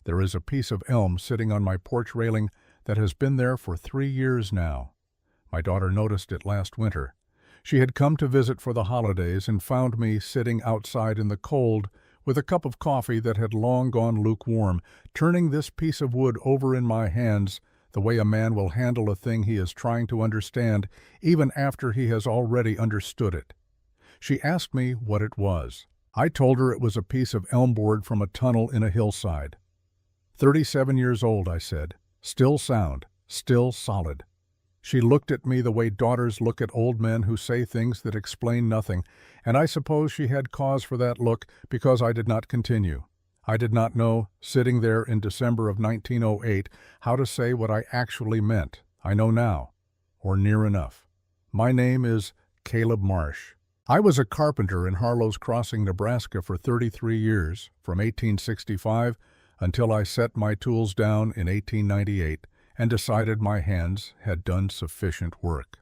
There is a piece of elm sitting on my porch railing that has been there for 3 years now. My daughter noticed it last winter. She had come to visit for the holidays and found me sitting outside in the cold with a cup of coffee that had long gone lukewarm, turning this piece of wood over in my hands the way a man will handle a thing he is trying to understand even after he has already understood it. She asked me what it was. I told her it was a piece of elm board from a tunnel in a hillside. 37 years old, I said. Still sound, still solid. She looked at me the way daughters look at old men who say things that explain nothing, and I suppose she had cause for that look because I did not continue. I did not know, sitting there in December of 1908, how to say what I actually meant. I know now, or near enough. My name is Caleb Marsh. I was a carpenter in Harlow's Crossing, Nebraska for 33 years, from 1865 until I set my tools down in 1898 and decided my hands had done sufficient work.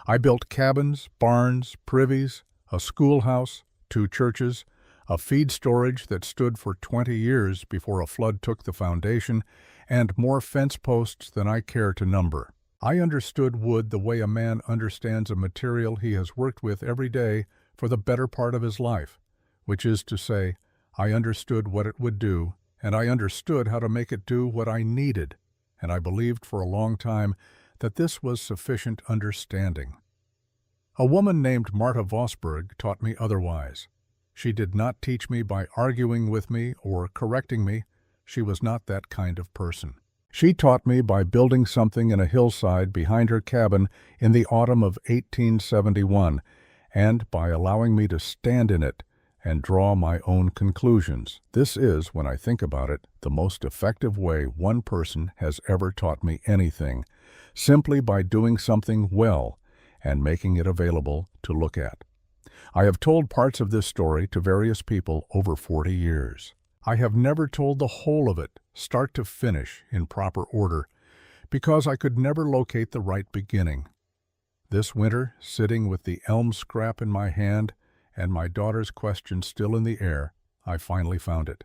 I built cabins, barns, privies, a schoolhouse, 2 churches, a feed storage that stood for 20 years before a flood took the foundation, and more fence posts than I care to number. I understood wood the way a man understands a material he has worked with every day for the better part of his life, which is to say, I understood what it would do, and I understood how to make it do what I needed, and I believed for a long time that this was sufficient understanding. A woman named Marta Vosberg taught me otherwise. She did not teach me by arguing with me or correcting me. She was not that kind of person. She taught me by building something in a hillside behind her cabin in the autumn of 1871, and by allowing me to stand in it and draw my own conclusions. This is, when I think about it, the most effective way one person has ever taught me anything, simply by doing something well and making it available to look at. I have told parts of this story to various people over 40 years. I have never told the whole of it, start to finish, in proper order, because I could never locate the right beginning. This winter, sitting with the elm scrap in my hand and my daughter's question still in the air, I finally found it.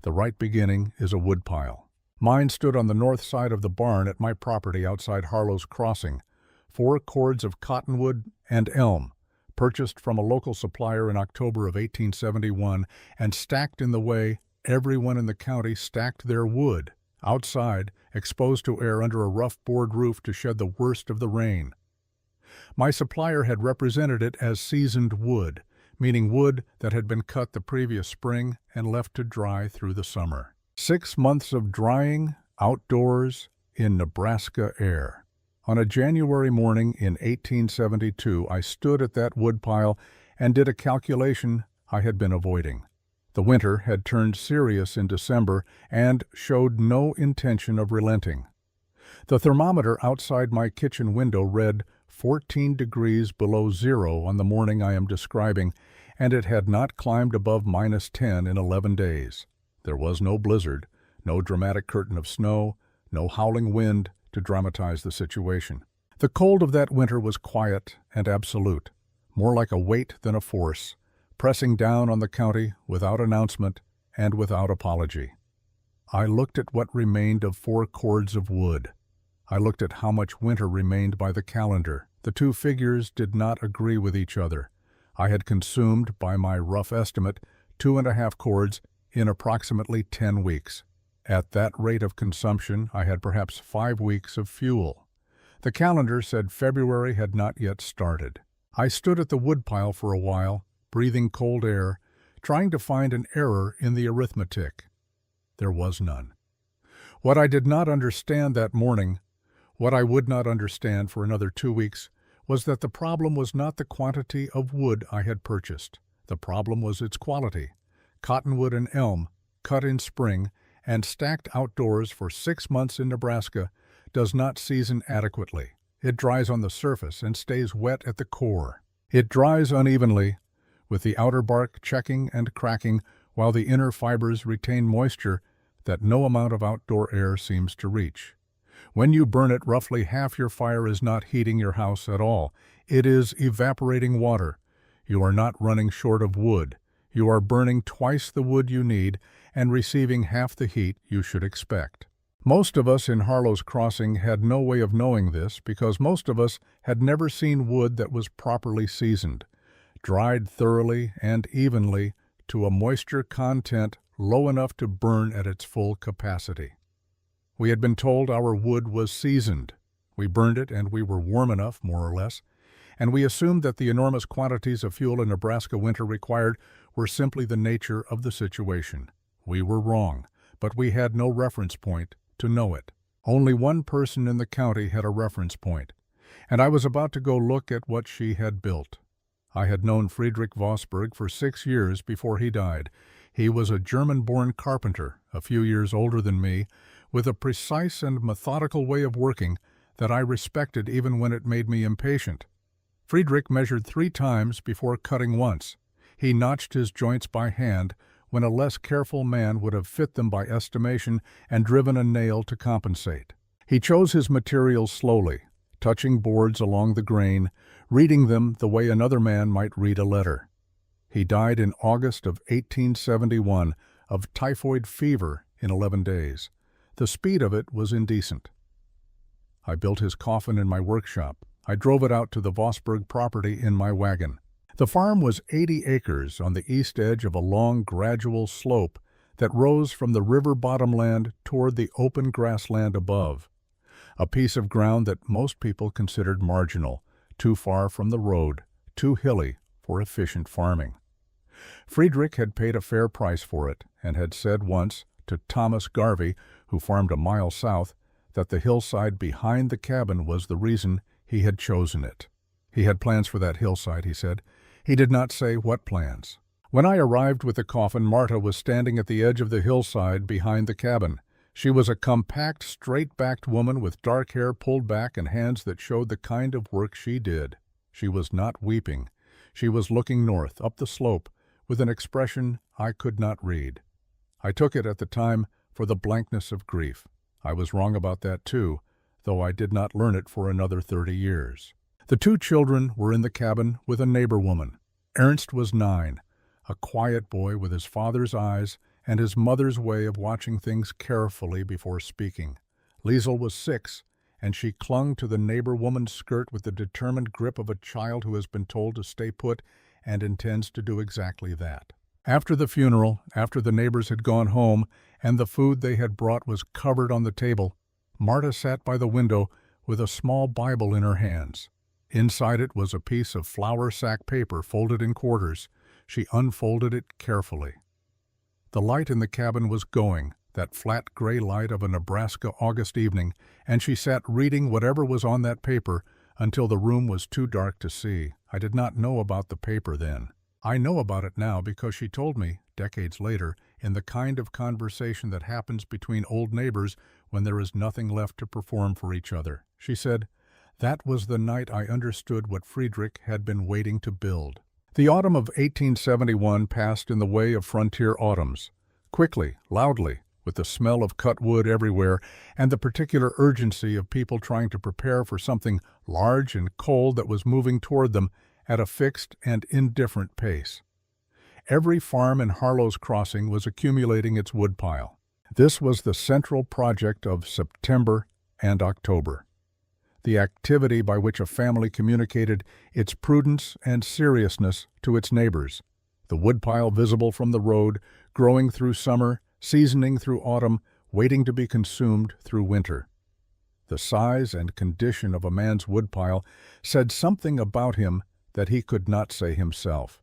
The right beginning is a woodpile. Mine stood on the north side of the barn at my property outside Harlow's Crossing, 4 cords of cottonwood and elm, purchased from a local supplier in October of 1871 and stacked in the way everyone in the county stacked their wood, outside, exposed to air under a rough board roof to shed the worst of the rain. My supplier had represented it as seasoned wood, meaning wood that had been cut the previous spring and left to dry through the summer. 6 months of drying, outdoors, in Nebraska air. On a January morning in 1872, I stood at that woodpile and did a calculation I had been avoiding. The winter had turned serious in December and showed no intention of relenting. The thermometer outside my kitchen window read 14 degrees below zero on the morning I am describing, and it had not climbed above -10 in 11 days. There was no blizzard, no dramatic curtain of snow, no howling wind to dramatize the situation. The cold of that winter was quiet and absolute, more like a weight than a force, pressing down on the county without announcement and without apology. I looked at what remained of 4 cords of wood. I looked at how much winter remained by the calendar. The 2 figures did not agree with each other. I had consumed, by my rough estimate, 2½ cords in approximately 10 weeks. At that rate of consumption, I had perhaps 5 weeks of fuel. The calendar said February had not yet started. I stood at the woodpile for a while, breathing cold air, trying to find an error in the arithmetic. There was none. What I did not understand that morning, what I would not understand for another 2 weeks, was that the problem was not the quantity of wood I had purchased. The problem was its quality. Cottonwood and elm, cut in spring, and stacked outdoors for 6 months in Nebraska, does not season adequately. It dries on the surface and stays wet at the core. It dries unevenly, with the outer bark checking and cracking while the inner fibers retain moisture that no amount of outdoor air seems to reach. When you burn it, roughly half your fire is not heating your house at all. It is evaporating water. You are not running short of wood. You are burning twice the wood you need, and receiving half the heat you should expect. Most of us in Harlow's Crossing had no way of knowing this because most of us had never seen wood that was properly seasoned, dried thoroughly and evenly to a moisture content low enough to burn at its full capacity. We had been told our wood was seasoned. We burned it and we were warm enough, more or less, and we assumed that the enormous quantities of fuel a Nebraska winter required were simply the nature of the situation. We were wrong, but we had no reference point to know it. Only one person in the county had a reference point, and I was about to go look at what she had built. I had known Friedrich Vosberg for 6 years before he died. He was a German-born carpenter, a few years older than me, with a precise and methodical way of working that I respected even when it made me impatient. Friedrich measured 3 times before cutting once. He notched his joints by hand when a less careful man would have fit them by estimation and driven a nail to compensate. He chose his materials slowly, touching boards along the grain, reading them the way another man might read a letter. He died in August of 1871 of typhoid fever in 11 days. The speed of it was indecent. I built his coffin in my workshop. I drove it out to the Vosberg property in my wagon. The farm was 80 acres on the east edge of a long, gradual slope that rose from the river bottomland toward the open grassland above, a piece of ground that most people considered marginal, too far from the road, too hilly for efficient farming. Friedrich had paid a fair price for it and had said once to Thomas Garvey, who farmed a mile south, that the hillside behind the cabin was the reason he had chosen it. He had plans for that hillside, he said. He did not say what plans. When I arrived with the coffin, Marta was standing at the edge of the hillside behind the cabin. She was a compact, straight-backed woman with dark hair pulled back and hands that showed the kind of work she did. She was not weeping. She was looking north, up the slope, with an expression I could not read. I took it at the time for the blankness of grief. I was wrong about that too, though I did not learn it for another 30 years. The 2 children were in the cabin with a neighbor woman. Ernst was 9, a quiet boy with his father's eyes and his mother's way of watching things carefully before speaking. Liesel was 6, and she clung to the neighbor woman's skirt with the determined grip of a child who has been told to stay put and intends to do exactly that. After the funeral, after the neighbors had gone home and the food they had brought was covered on the table, Marta sat by the window with a small Bible in her hands. Inside it was a piece of flour sack paper folded in quarters. She unfolded it carefully. The light in the cabin was going, that flat gray light of a Nebraska August evening, and she sat reading whatever was on that paper until the room was too dark to see. I did not know about the paper then. I know about it now because she told me, decades later, in the kind of conversation that happens between old neighbors when there is nothing left to perform for each other. She said, "That was the night I understood what Friedrich had been waiting to build." The autumn of 1871 passed in the way of frontier autumns, quickly, loudly, with the smell of cut wood everywhere and the particular urgency of people trying to prepare for something large and cold that was moving toward them at a fixed and indifferent pace. Every farm in Harlow's Crossing was accumulating its woodpile. This was the central project of September and October, the activity by which a family communicated its prudence and seriousness to its neighbors, the woodpile visible from the road, growing through summer, seasoning through autumn, waiting to be consumed through winter. The size and condition of a man's woodpile said something about him that he could not say himself,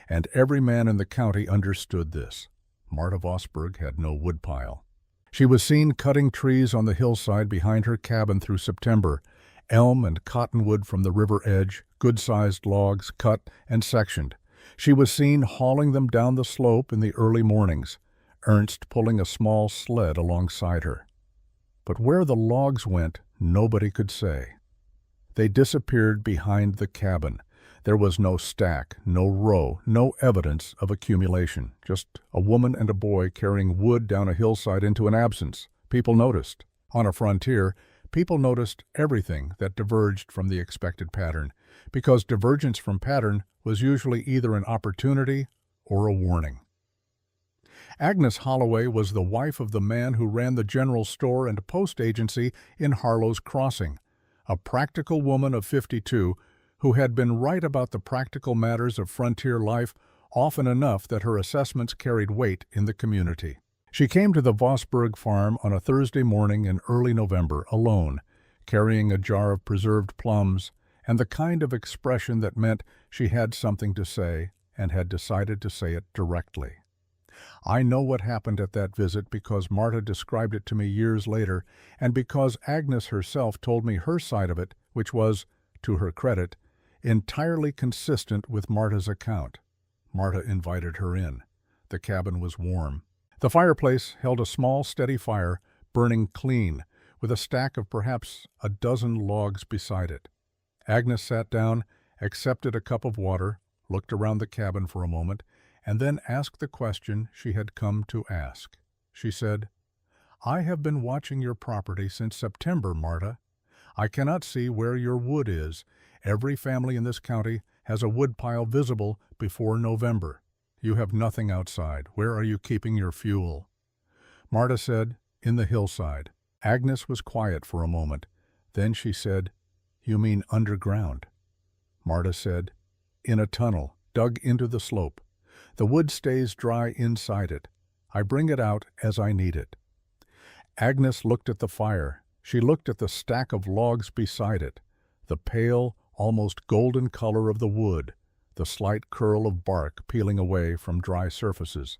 and every man in the county understood this. Marta Vosberg had no woodpile. She was seen cutting trees on the hillside behind her cabin through September, elm and cottonwood from the river edge, good-sized logs cut and sectioned. She was seen hauling them down the slope in the early mornings, Ernst pulling a small sled alongside her. But where the logs went, nobody could say. They disappeared behind the cabin. There was no stack, no row, no evidence of accumulation, just a woman and a boy carrying wood down a hillside into an absence. People noticed. On a frontier, people noticed everything that diverged from the expected pattern, because divergence from pattern was usually either an opportunity or a warning. Agnes Holloway was the wife of the man who ran the general store and post agency in Harlow's Crossing, a practical woman of 52 who had been right about the practical matters of frontier life often enough that her assessments carried weight in the community. She came to the Vosburg farm on a Thursday morning in early November alone, carrying a jar of preserved plums and the kind of expression that meant she had something to say and had decided to say it directly. I know what happened at that visit because Marta described it to me years later, and because Agnes herself told me her side of it, which was, to her credit, entirely consistent with Marta's account. Marta invited her in. The cabin was warm. The fireplace held a small, steady fire, burning clean, with a stack of perhaps a dozen logs beside it. Agnes sat down, accepted a cup of water, looked around the cabin for a moment, and then asked the question she had come to ask. She said, "I have been watching your property since September, Marta. I cannot see where your wood is. Every family in this county has a woodpile visible before November. You have nothing outside. Where are you keeping your fuel?" Marta said, "In the hillside." Agnes was quiet for a moment. Then she said, "You mean underground?" Marta said, "In a tunnel, dug into the slope. The wood stays dry inside it. I bring it out as I need it." Agnes looked at the fire. She looked at the stack of logs beside it, the pale, almost golden color of the wood, the slight curl of bark peeling away from dry surfaces.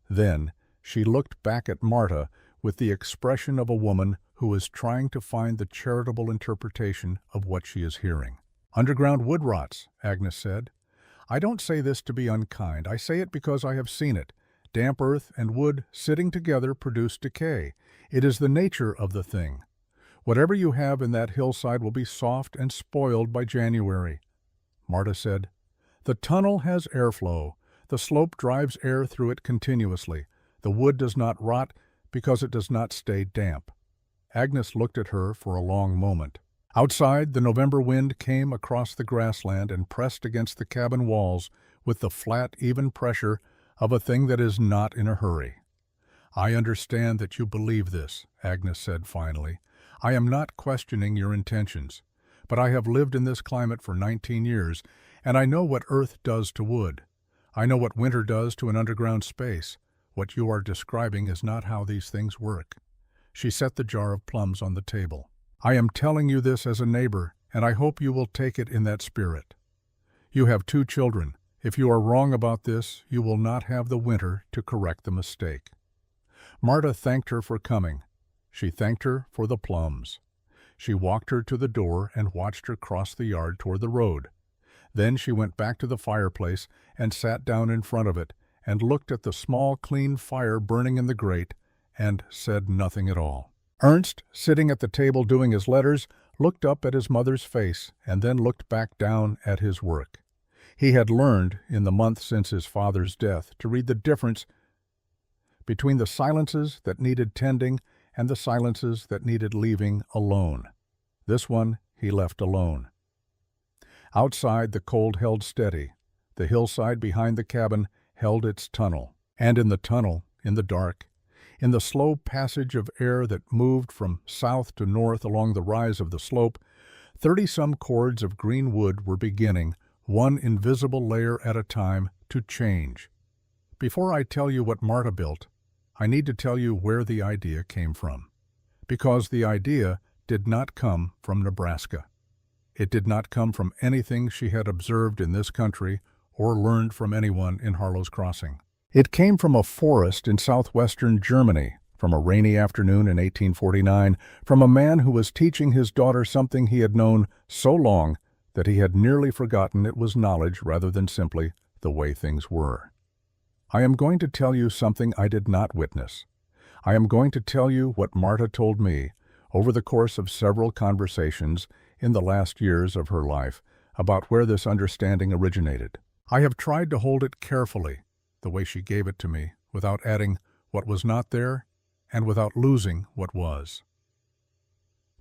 Then she looked back at Marta with the expression of a woman who is trying to find the charitable interpretation of what she is hearing. "Underground wood rots," Agnes said. "I don't say this to be unkind. I say it because I have seen it. Damp earth and wood sitting together produce decay. It is the nature of the thing. Whatever you have in that hillside will be soft and spoiled by January." Marta said, "The tunnel has airflow. The slope drives air through it continuously. The wood does not rot because it does not stay damp." Agnes looked at her for a long moment. Outside, the November wind came across the grassland and pressed against the cabin walls with the flat, even pressure of a thing that is not in a hurry. "I understand that you believe this," Agnes said finally. "I am not questioning your intentions, but I have lived in this climate for 19 years, and I know what earth does to wood. I know what winter does to an underground space. What you are describing is not how these things work." She set the jar of plums on the table. "I am telling you this as a neighbor, and I hope you will take it in that spirit. You have 2 children. If you are wrong about this, you will not have the winter to correct the mistake." Marta thanked her for coming. She thanked her for the plums. She walked her to the door and watched her cross the yard toward the road. Then she went back to the fireplace and sat down in front of it and looked at the small, clean fire burning in the grate and said nothing at all. Ernst, sitting at the table doing his letters, looked up at his mother's face and then looked back down at his work. He had learned, in the month since his father's death, to read the difference between the silences that needed tending and the silences that needed leaving alone. This one he left alone. Outside, the cold held steady. The hillside behind the cabin held its tunnel. And in the tunnel, in the dark, in the slow passage of air that moved from south to north along the rise of the slope, 30-some cords of green wood were beginning, one invisible layer at a time, to change. Before I tell you what Marta built, I need to tell you where the idea came from. Because the idea did not come from Nebraska. It did not come from anything she had observed in this country or learned from anyone in Harlow's Crossing. It came from a forest in southwestern Germany, from a rainy afternoon in 1849, from a man who was teaching his daughter something he had known so long that he had nearly forgotten it was knowledge rather than simply the way things were. I am going to tell you something I did not witness. I am going to tell you what Marta told me over the course of several conversations in the last years of her life about where this understanding originated. I have tried to hold it carefully, the way she gave it to me, without adding what was not there and without losing what was.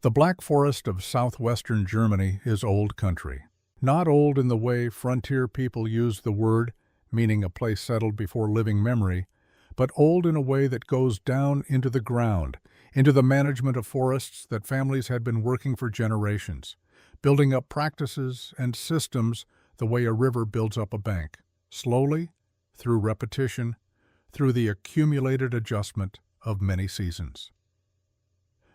The Black Forest of southwestern Germany is old country. Not old in the way frontier people use the word, meaning a place settled before living memory, but old in a way that goes down into the ground, into the management of forests that families had been working for generations, building up practices and systems the way a river builds up a bank, slowly, through repetition, through the accumulated adjustment of many seasons.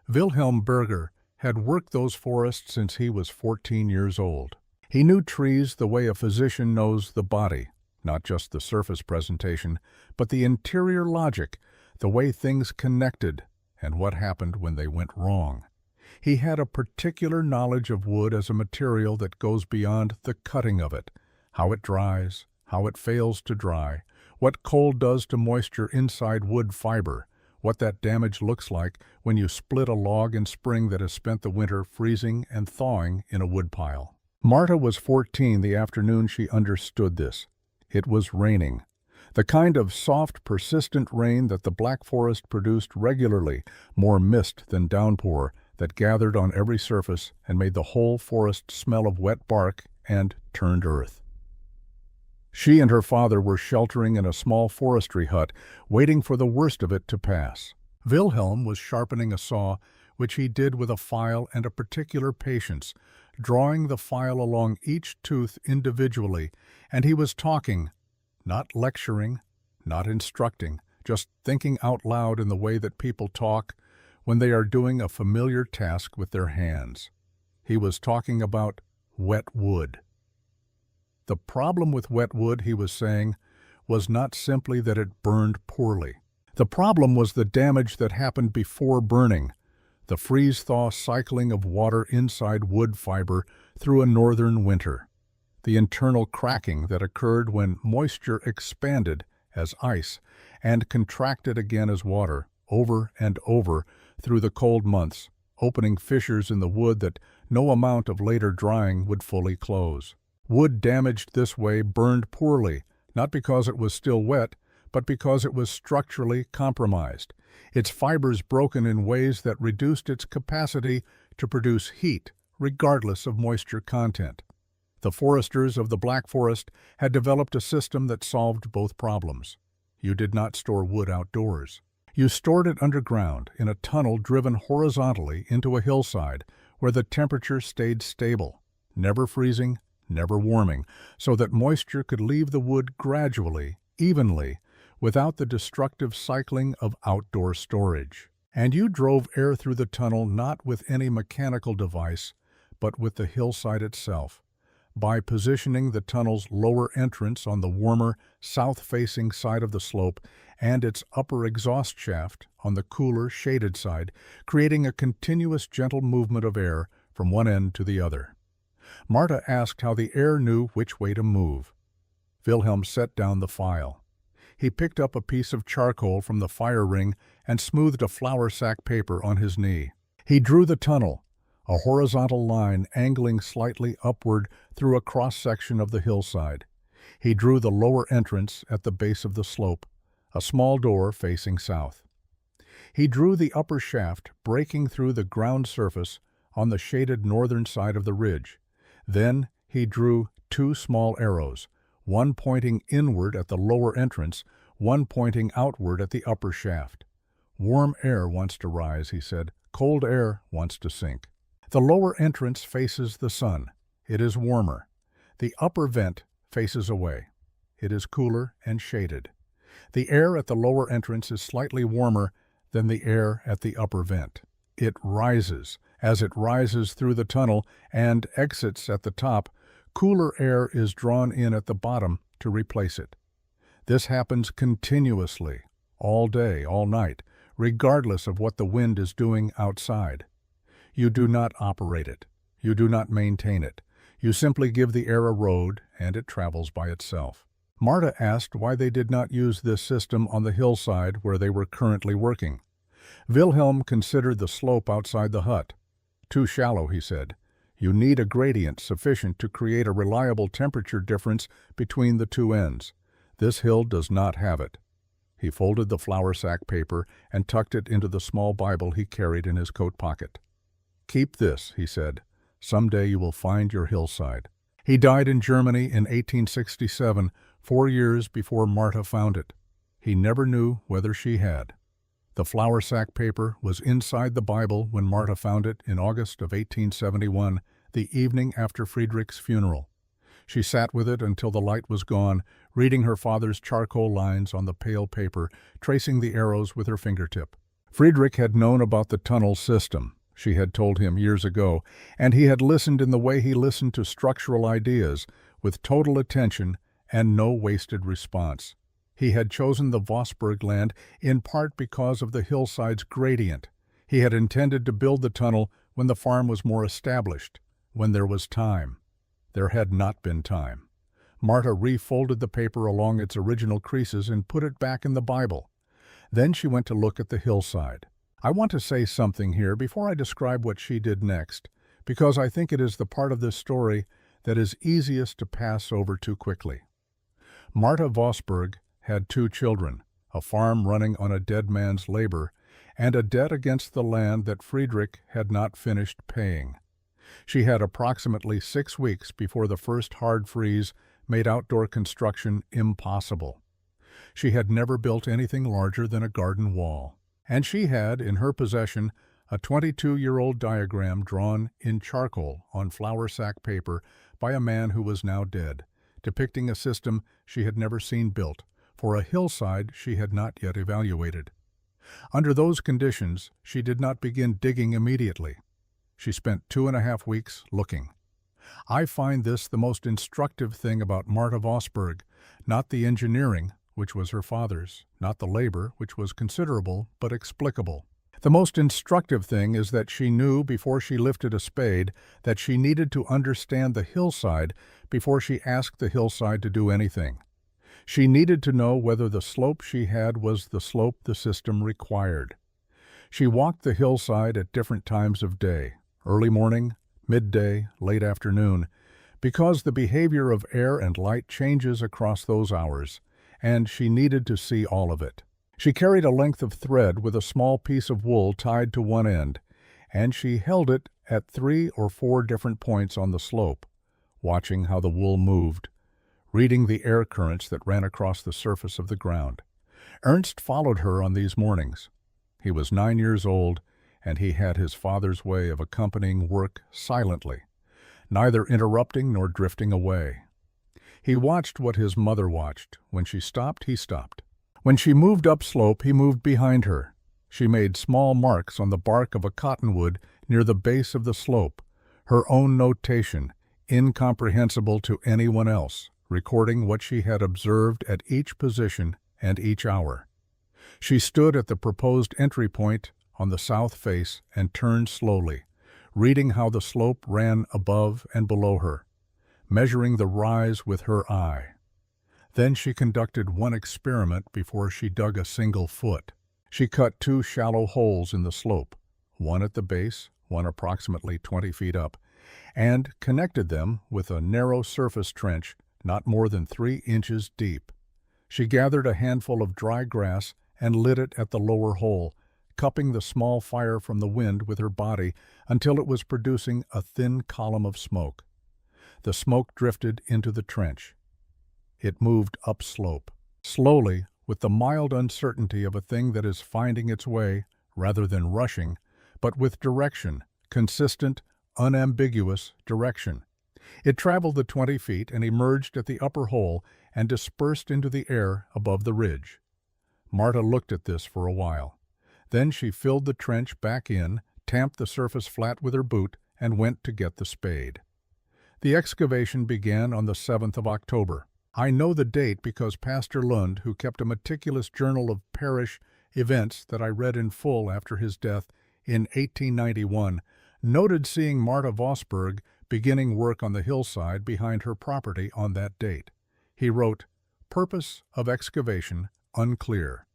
Wilhelm Berger had worked those forests since he was 14 years old. He knew trees the way a physician knows the body, not just the surface presentation, but the interior logic, the way things connected, and what happened when they went wrong. He had a particular knowledge of wood as a material that goes beyond the cutting of it, how it dries, how it fails to dry, what cold does to moisture inside wood fiber, what that damage looks like when you split a log in spring that has spent the winter freezing and thawing in a woodpile. Marta was 14 the afternoon she understood this. It was raining. The kind of soft, persistent rain that the Black Forest produced regularly, more mist than downpour, that gathered on every surface and made the whole forest smell of wet bark and turned earth. She and her father were sheltering in a small forestry hut, waiting for the worst of it to pass. Wilhelm was sharpening a saw, which he did with a file and a particular patience, drawing the file along each tooth individually, and he was talking, not lecturing, not instructing, just thinking out loud in the way that people talk when they are doing a familiar task with their hands. He was talking about wet wood. The problem with wet wood, he was saying, was not simply that it burned poorly. The problem was the damage that happened before burning, the freeze-thaw cycling of water inside wood fiber through a northern winter, the internal cracking that occurred when moisture expanded as ice and contracted again as water, over and over through the cold months, opening fissures in the wood that no amount of later drying would fully close. Wood damaged this way burned poorly, not because it was still wet, but because it was structurally compromised, its fibers broken in ways that reduced its capacity to produce heat, regardless of moisture content. The foresters of the Black Forest had developed a system that solved both problems. You did not store wood outdoors. You stored it underground in a tunnel driven horizontally into a hillside where the temperature stayed stable, never freezing, never warming, so that moisture could leave the wood gradually, evenly, without the destructive cycling of outdoor storage. And you drove air through the tunnel not with any mechanical device, but with the hillside itself, by positioning the tunnel's lower entrance on the warmer, south-facing side of the slope and its upper exhaust shaft on the cooler, shaded side, creating a continuous gentle movement of air from one end to the other. Marta asked how the air knew which way to move. Wilhelm set down the file. He picked up a piece of charcoal from the fire ring and smoothed a flour sack paper on his knee. He drew the tunnel, a horizontal line angling slightly upward through a cross-section of the hillside. He drew the lower entrance at the base of the slope, a small door facing south. He drew the upper shaft breaking through the ground surface on the shaded northern side of the ridge. Then he drew two small arrows, one pointing inward at the lower entrance, one pointing outward at the upper shaft. Warm air wants to rise, he said. Cold air wants to sink. The lower entrance faces the sun. It is warmer. The upper vent faces away. It is cooler and shaded. The air at the lower entrance is slightly warmer than the air at the upper vent. It rises. As it rises through the tunnel and exits at the top, cooler air is drawn in at the bottom to replace it. This happens continuously, all day, all night, regardless of what the wind is doing outside. You do not operate it. You do not maintain it. You simply give the air a road, and it travels by itself. Marta asked why they did not use this system on the hillside where they were currently working. Wilhelm considered the slope outside the hut. Too shallow, he said. You need a gradient sufficient to create a reliable temperature difference between the two ends. This hill does not have it. He folded the flour sack paper and tucked it into the small Bible he carried in his coat pocket. Keep this, he said. Someday you will find your hillside. He died in Germany in 1867, 4 years before Marta found it. He never knew whether she had. The flour sack paper was inside the Bible when Marta found it in August of 1871, the evening after Friedrich's funeral. She sat with it until the light was gone, reading her father's charcoal lines on the pale paper, tracing the arrows with her fingertip. Friedrich had known about the tunnel system, she had told him years ago, and he had listened in the way he listened to structural ideas, with total attention and no wasted response. He had chosen the Vosburg land in part because of the hillside's gradient. He had intended to build the tunnel when the farm was more established, when there was time. There had not been time. Marta refolded the paper along its original creases and put it back in the Bible. Then she went to look at the hillside. I want to say something here before I describe what she did next, because I think it is the part of this story that is easiest to pass over too quickly. Marta Vosburg had 2 children, a farm running on a dead man's labor, and a debt against the land that Friedrich had not finished paying. She had approximately 6 weeks before the first hard freeze made outdoor construction impossible. She had never built anything larger than a garden wall, and she had in her possession a 22-year-old diagram drawn in charcoal on flour sack paper by a man who was now dead, depicting a system she had never seen built for a hillside she had not yet evaluated. Under those conditions, she did not begin digging immediately. She spent 2.5 weeks looking. I find this the most instructive thing about Marta Vosburg, not the engineering, which was her father's, not the labor, which was considerable but explicable. The most instructive thing is that she knew before she lifted a spade that she needed to understand the hillside before she asked the hillside to do anything. She needed to know whether the slope she had was the slope the system required. She walked the hillside at different times of day, early morning, midday, late afternoon, because the behavior of air and light changes across those hours, and she needed to see all of it. She carried a length of thread with a small piece of wool tied to one end, and she held it at 3 or 4 different points on the slope, watching how the wool moved, reading the air currents that ran across the surface of the ground. Ernst followed her on these mornings. He was 9 years old, and he had his father's way of accompanying work silently, neither interrupting nor drifting away. He watched what his mother watched. When she stopped, he stopped. When she moved upslope, he moved behind her. She made small marks on the bark of a cottonwood near the base of the slope, her own notation, incomprehensible to anyone else, recording what she had observed at each position and each hour. She stood at the proposed entry point on the south face and turned slowly, reading how the slope ran above and below her, measuring the rise with her eye. Then she conducted one experiment before she dug a single foot. She cut 2 shallow holes in the slope, one at the base, one approximately 20 feet up, and connected them with a narrow surface trench not more than 3 inches deep. She gathered a handful of dry grass and lit it at the lower hole, cupping the small fire from the wind with her body until it was producing a thin column of smoke. The smoke drifted into the trench. It moved upslope, slowly, with the mild uncertainty of a thing that is finding its way, rather than rushing, but with direction, consistent, unambiguous direction. It traveled the 20 feet and emerged at the upper hole and dispersed into the air above the ridge. Marta looked at this for a while. Then she filled the trench back in, tamped the surface flat with her boot, and went to get the spade. The excavation began on the 7th of October. I know the date because Pastor Lund, who kept a meticulous journal of parish events that I read in full after his death in 1891, noted seeing Marta Vosburg beginning work on the hillside behind her property on that date. He wrote, "Purpose of excavation unclear.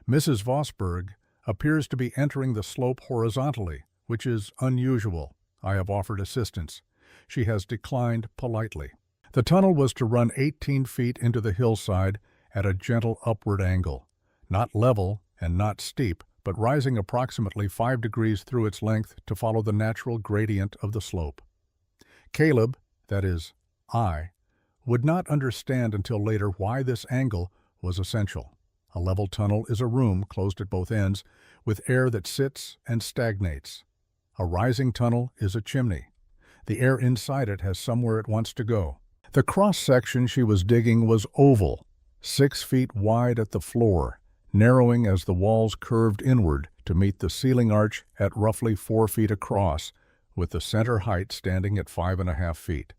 Mrs. Vosburg appears to be entering the slope horizontally, which is unusual. I have offered assistance. She has declined politely." The tunnel was to run 18 feet into the hillside at a gentle upward angle, not level and not steep, but rising approximately 5 degrees through its length to follow the natural gradient of the slope. Caleb, that is, I, would not understand until later why this angle was essential. A level tunnel is a room, closed at both ends, with air that sits and stagnates. A rising tunnel is a chimney. The air inside it has somewhere it wants to go. The cross-section she was digging was oval, 6 feet wide at the floor, narrowing as the walls curved inward to meet the ceiling arch at roughly 4 feet across, with the center height standing at 5.5 feet.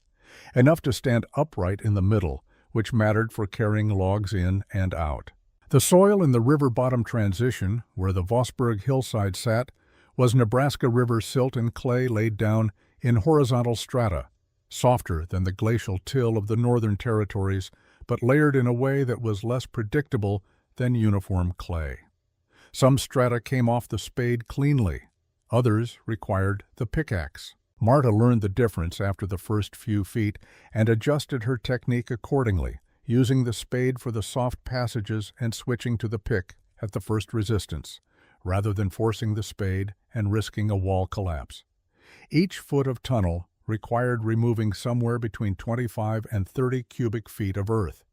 Enough to stand upright in the middle, which mattered for carrying logs in and out. The soil in the river bottom transition, where the Vosburg hillside sat, was Nebraska River silt and clay laid down in horizontal strata, softer than the glacial till of the northern territories, but layered in a way that was less predictable than uniform clay. Some strata came off the spade cleanly. Others required the pickaxe. Marta learned the difference after the first few feet and adjusted her technique accordingly, using the spade for the soft passages and switching to the pick at the first resistance, rather than forcing the spade and risking a wall collapse. Each foot of tunnel required removing somewhere between 25 and 30 cubic feet of earth.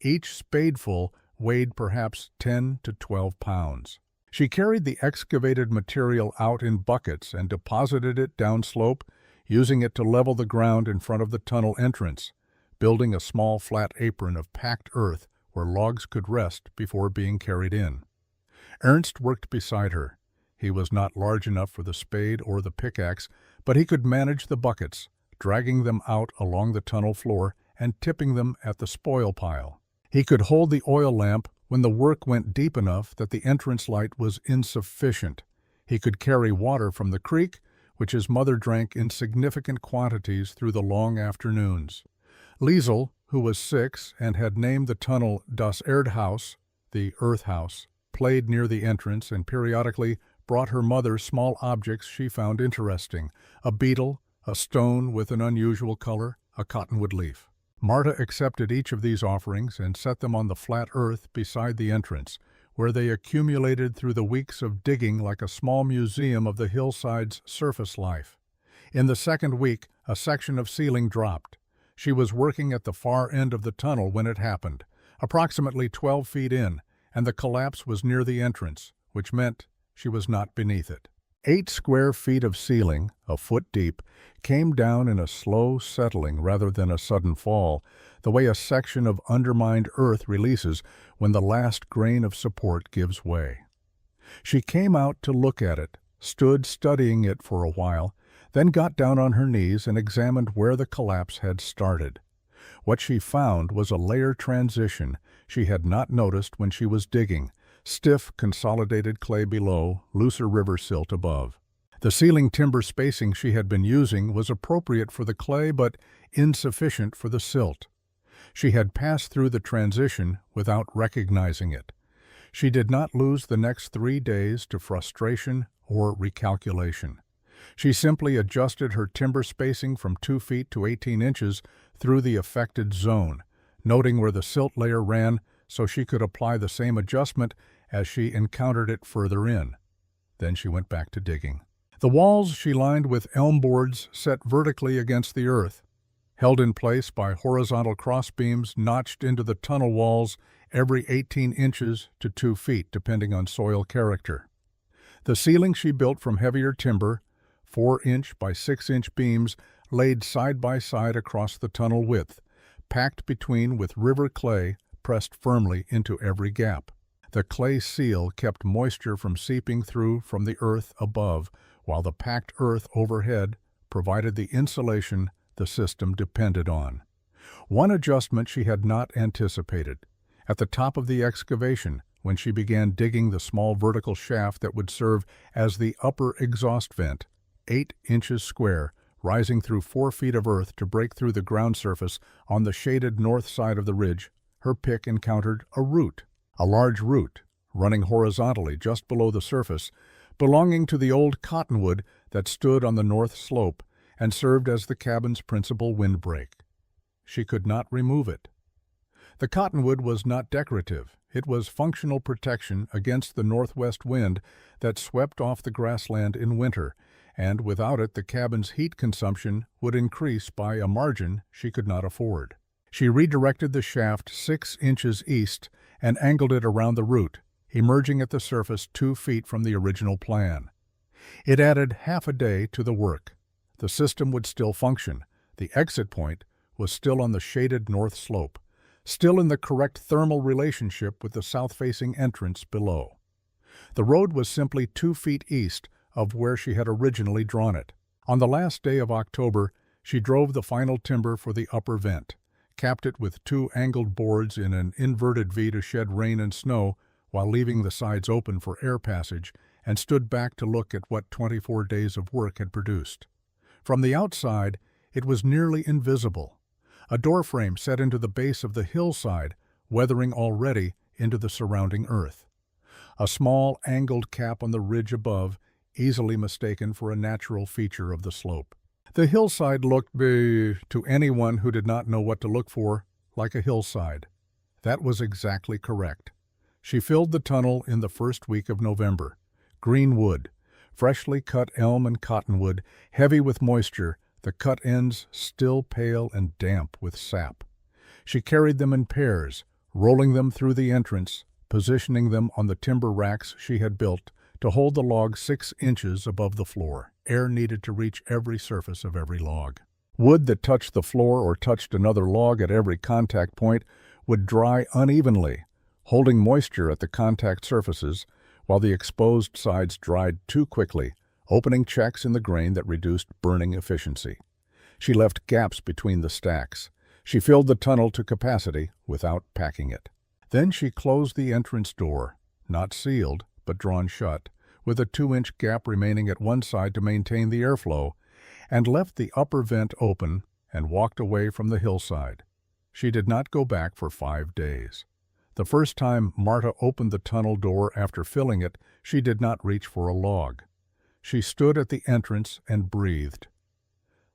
Each spadeful weighed perhaps 10 to 12 pounds. She carried the excavated material out in buckets and deposited it downslope, using it to level the ground in front of the tunnel entrance, building a small flat apron of packed earth where logs could rest before being carried in. Ernst worked beside her. He was not large enough for the spade or the pickaxe, but he could manage the buckets, dragging them out along the tunnel floor and tipping them at the spoil pile. He could hold the oil lamp when the work went deep enough that the entrance light was insufficient. He could carry water from the creek, which his mother drank in significant quantities through the long afternoons. Liesel, who was 6 and had named the tunnel Das Erdhaus, the Earth House, played near the entrance and periodically brought her mother small objects she found interesting: a beetle, a stone with an unusual color, a cottonwood leaf. Marta accepted each of these offerings and set them on the flat earth beside the entrance, where they accumulated through the weeks of digging like a small museum of the hillside's surface life. In the second week, a section of ceiling dropped. She was working at the far end of the tunnel when it happened, approximately 12 feet in, and the collapse was near the entrance, which meant she was not beneath it. 8 square feet of ceiling, a foot deep, came down in a slow settling rather than a sudden fall, the way a section of undermined earth releases when the last grain of support gives way. She came out to look at it, stood studying it for a while, then got down on her knees and examined where the collapse had started. What she found was a layer transition she had not noticed when she was digging: stiff, consolidated clay below, looser river silt above. The ceiling timber spacing she had been using was appropriate for the clay but insufficient for the silt. She had passed through the transition without recognizing it. She did not lose the next 3 days to frustration or recalculation. She simply adjusted her timber spacing from 2 feet to 18 inches through the affected zone, noting where the silt layer ran so she could apply the same adjustment as she encountered it further in. Then she went back to digging. The walls she lined with elm boards set vertically against the earth, held in place by horizontal crossbeams notched into the tunnel walls every 18 inches to 2 feet, depending on soil character. The ceiling she built from heavier timber, 4-inch by 6-inch beams laid side by side across the tunnel width, packed between with river clay pressed firmly into every gap. The clay seal kept moisture from seeping through from the earth above, while the packed earth overhead provided the insulation the system depended on. One adjustment she had not anticipated. At the top of the excavation, when she began digging the small vertical shaft that would serve as the upper exhaust vent, 8 inches square, rising through 4 feet of earth to break through the ground surface on the shaded north side of the ridge, her pick encountered a root. A large root, running horizontally just below the surface, belonging to the old cottonwood that stood on the north slope and served as the cabin's principal windbreak. She could not remove it. The cottonwood was not decorative. It was functional protection against the northwest wind that swept off the grassland in winter, and without it the cabin's heat consumption would increase by a margin she could not afford. She redirected the shaft 6 inches east and angled it around the root, emerging at the surface 2 feet from the original plan. It added half a day to the work. The system would still function. The exit point was still on the shaded north slope, still in the correct thermal relationship with the south-facing entrance below. The road was simply 2 feet east of where she had originally drawn it. On the last day of October, she drove the final timber for the upper vent, capped it with 2 angled boards in an inverted V to shed rain and snow while leaving the sides open for air passage, and stood back to look at what 24 days of work had produced. From the outside, it was nearly invisible. A doorframe set into the base of the hillside, weathering already into the surrounding earth. A small angled cap on the ridge above, easily mistaken for a natural feature of the slope. The hillside looked, to anyone who did not know what to look for, like a hillside. That was exactly correct. She filled the tunnel in the first week of November. Green wood, freshly cut elm and cottonwood, heavy with moisture, the cut ends still pale and damp with sap. She carried them in pairs, rolling them through the entrance, positioning them on the timber racks she had built to hold the log 6 inches above the floor. Air needed to reach every surface of every log. Wood that touched the floor or touched another log at every contact point would dry unevenly, holding moisture at the contact surfaces, while the exposed sides dried too quickly, opening checks in the grain that reduced burning efficiency. She left gaps between the stacks. She filled the tunnel to capacity without packing it. Then she closed the entrance door, not sealed, but drawn shut, with a 2-inch gap remaining at one side to maintain the airflow, and left the upper vent open and walked away from the hillside. She did not go back for 5 days. The first time Marta opened the tunnel door after filling it, she did not reach for a log. She stood at the entrance and breathed.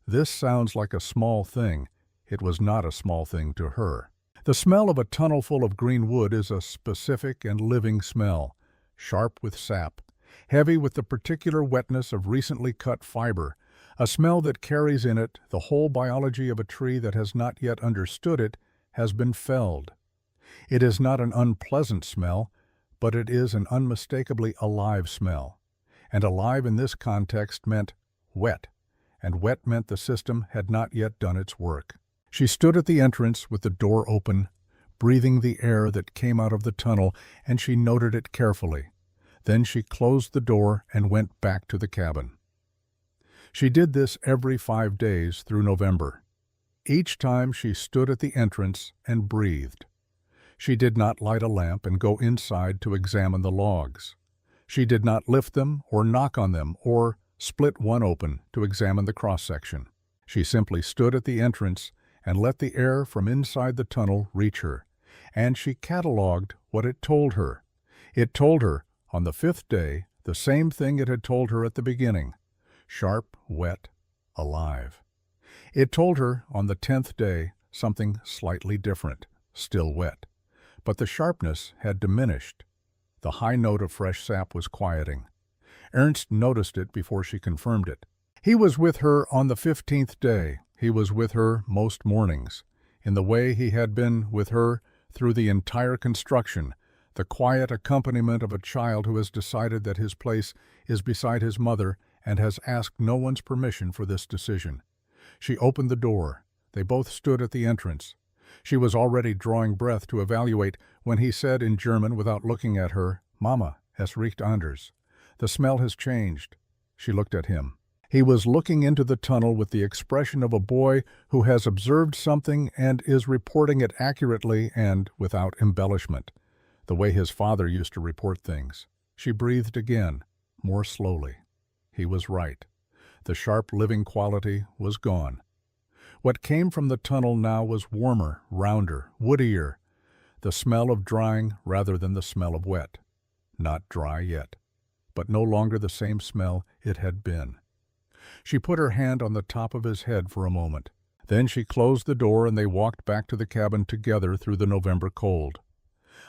This sounds like a small thing. It was not a small thing to her. The smell of a tunnel full of green wood is a specific and living smell, sharp with sap, heavy with the particular wetness of recently cut fiber, a smell that carries in it the whole biology of a tree that has not yet understood it, has been felled. It is not an unpleasant smell, but it is an unmistakably alive smell. And alive in this context meant wet, and wet meant the system had not yet done its work. She stood at the entrance with the door open, breathing the air that came out of the tunnel, and she noted it carefully. Then she closed the door and went back to the cabin. She did this every 5 days through November. Each time she stood at the entrance and breathed. She did not light a lamp and go inside to examine the logs. She did not lift them or knock on them or split one open to examine the cross-section. She simply stood at the entrance and let the air from inside the tunnel reach her, and she catalogued what it told her. It told her, on the 5th day, the same thing it had told her at the beginning: sharp, wet, alive. It told her, on the 10th day, something slightly different, still wet. But the sharpness had diminished. The high note of fresh sap was quieting. Ernst noticed it before she confirmed it. He was with her on the 15th day. He was with her most mornings, in the way he had been with her through the entire construction, the quiet accompaniment of a child who has decided that his place is beside his mother and has asked no one's permission for this decision. She opened the door. They both stood at the entrance. She was already drawing breath to evaluate when he said in German without looking at her, "Mama, es riecht anders. The smell has changed." She looked at him. He was looking into the tunnel with the expression of a boy who has observed something and is reporting it accurately and without embellishment, the way his father used to report things. She breathed again, more slowly. He was right. The sharp living quality was gone. What came from the tunnel now was warmer, rounder, woodier, the smell of drying rather than the smell of wet. Not dry yet, but no longer the same smell it had been. She put her hand on the top of his head for a moment. Then she closed the door and they walked back to the cabin together through the November cold.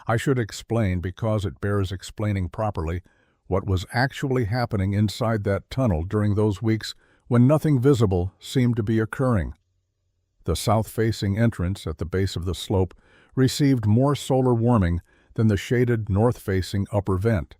I should explain, because it bears explaining properly, what was actually happening inside that tunnel during those weeks when nothing visible seemed to be occurring. The south-facing entrance at the base of the slope received more solar warming than the shaded north-facing upper vent.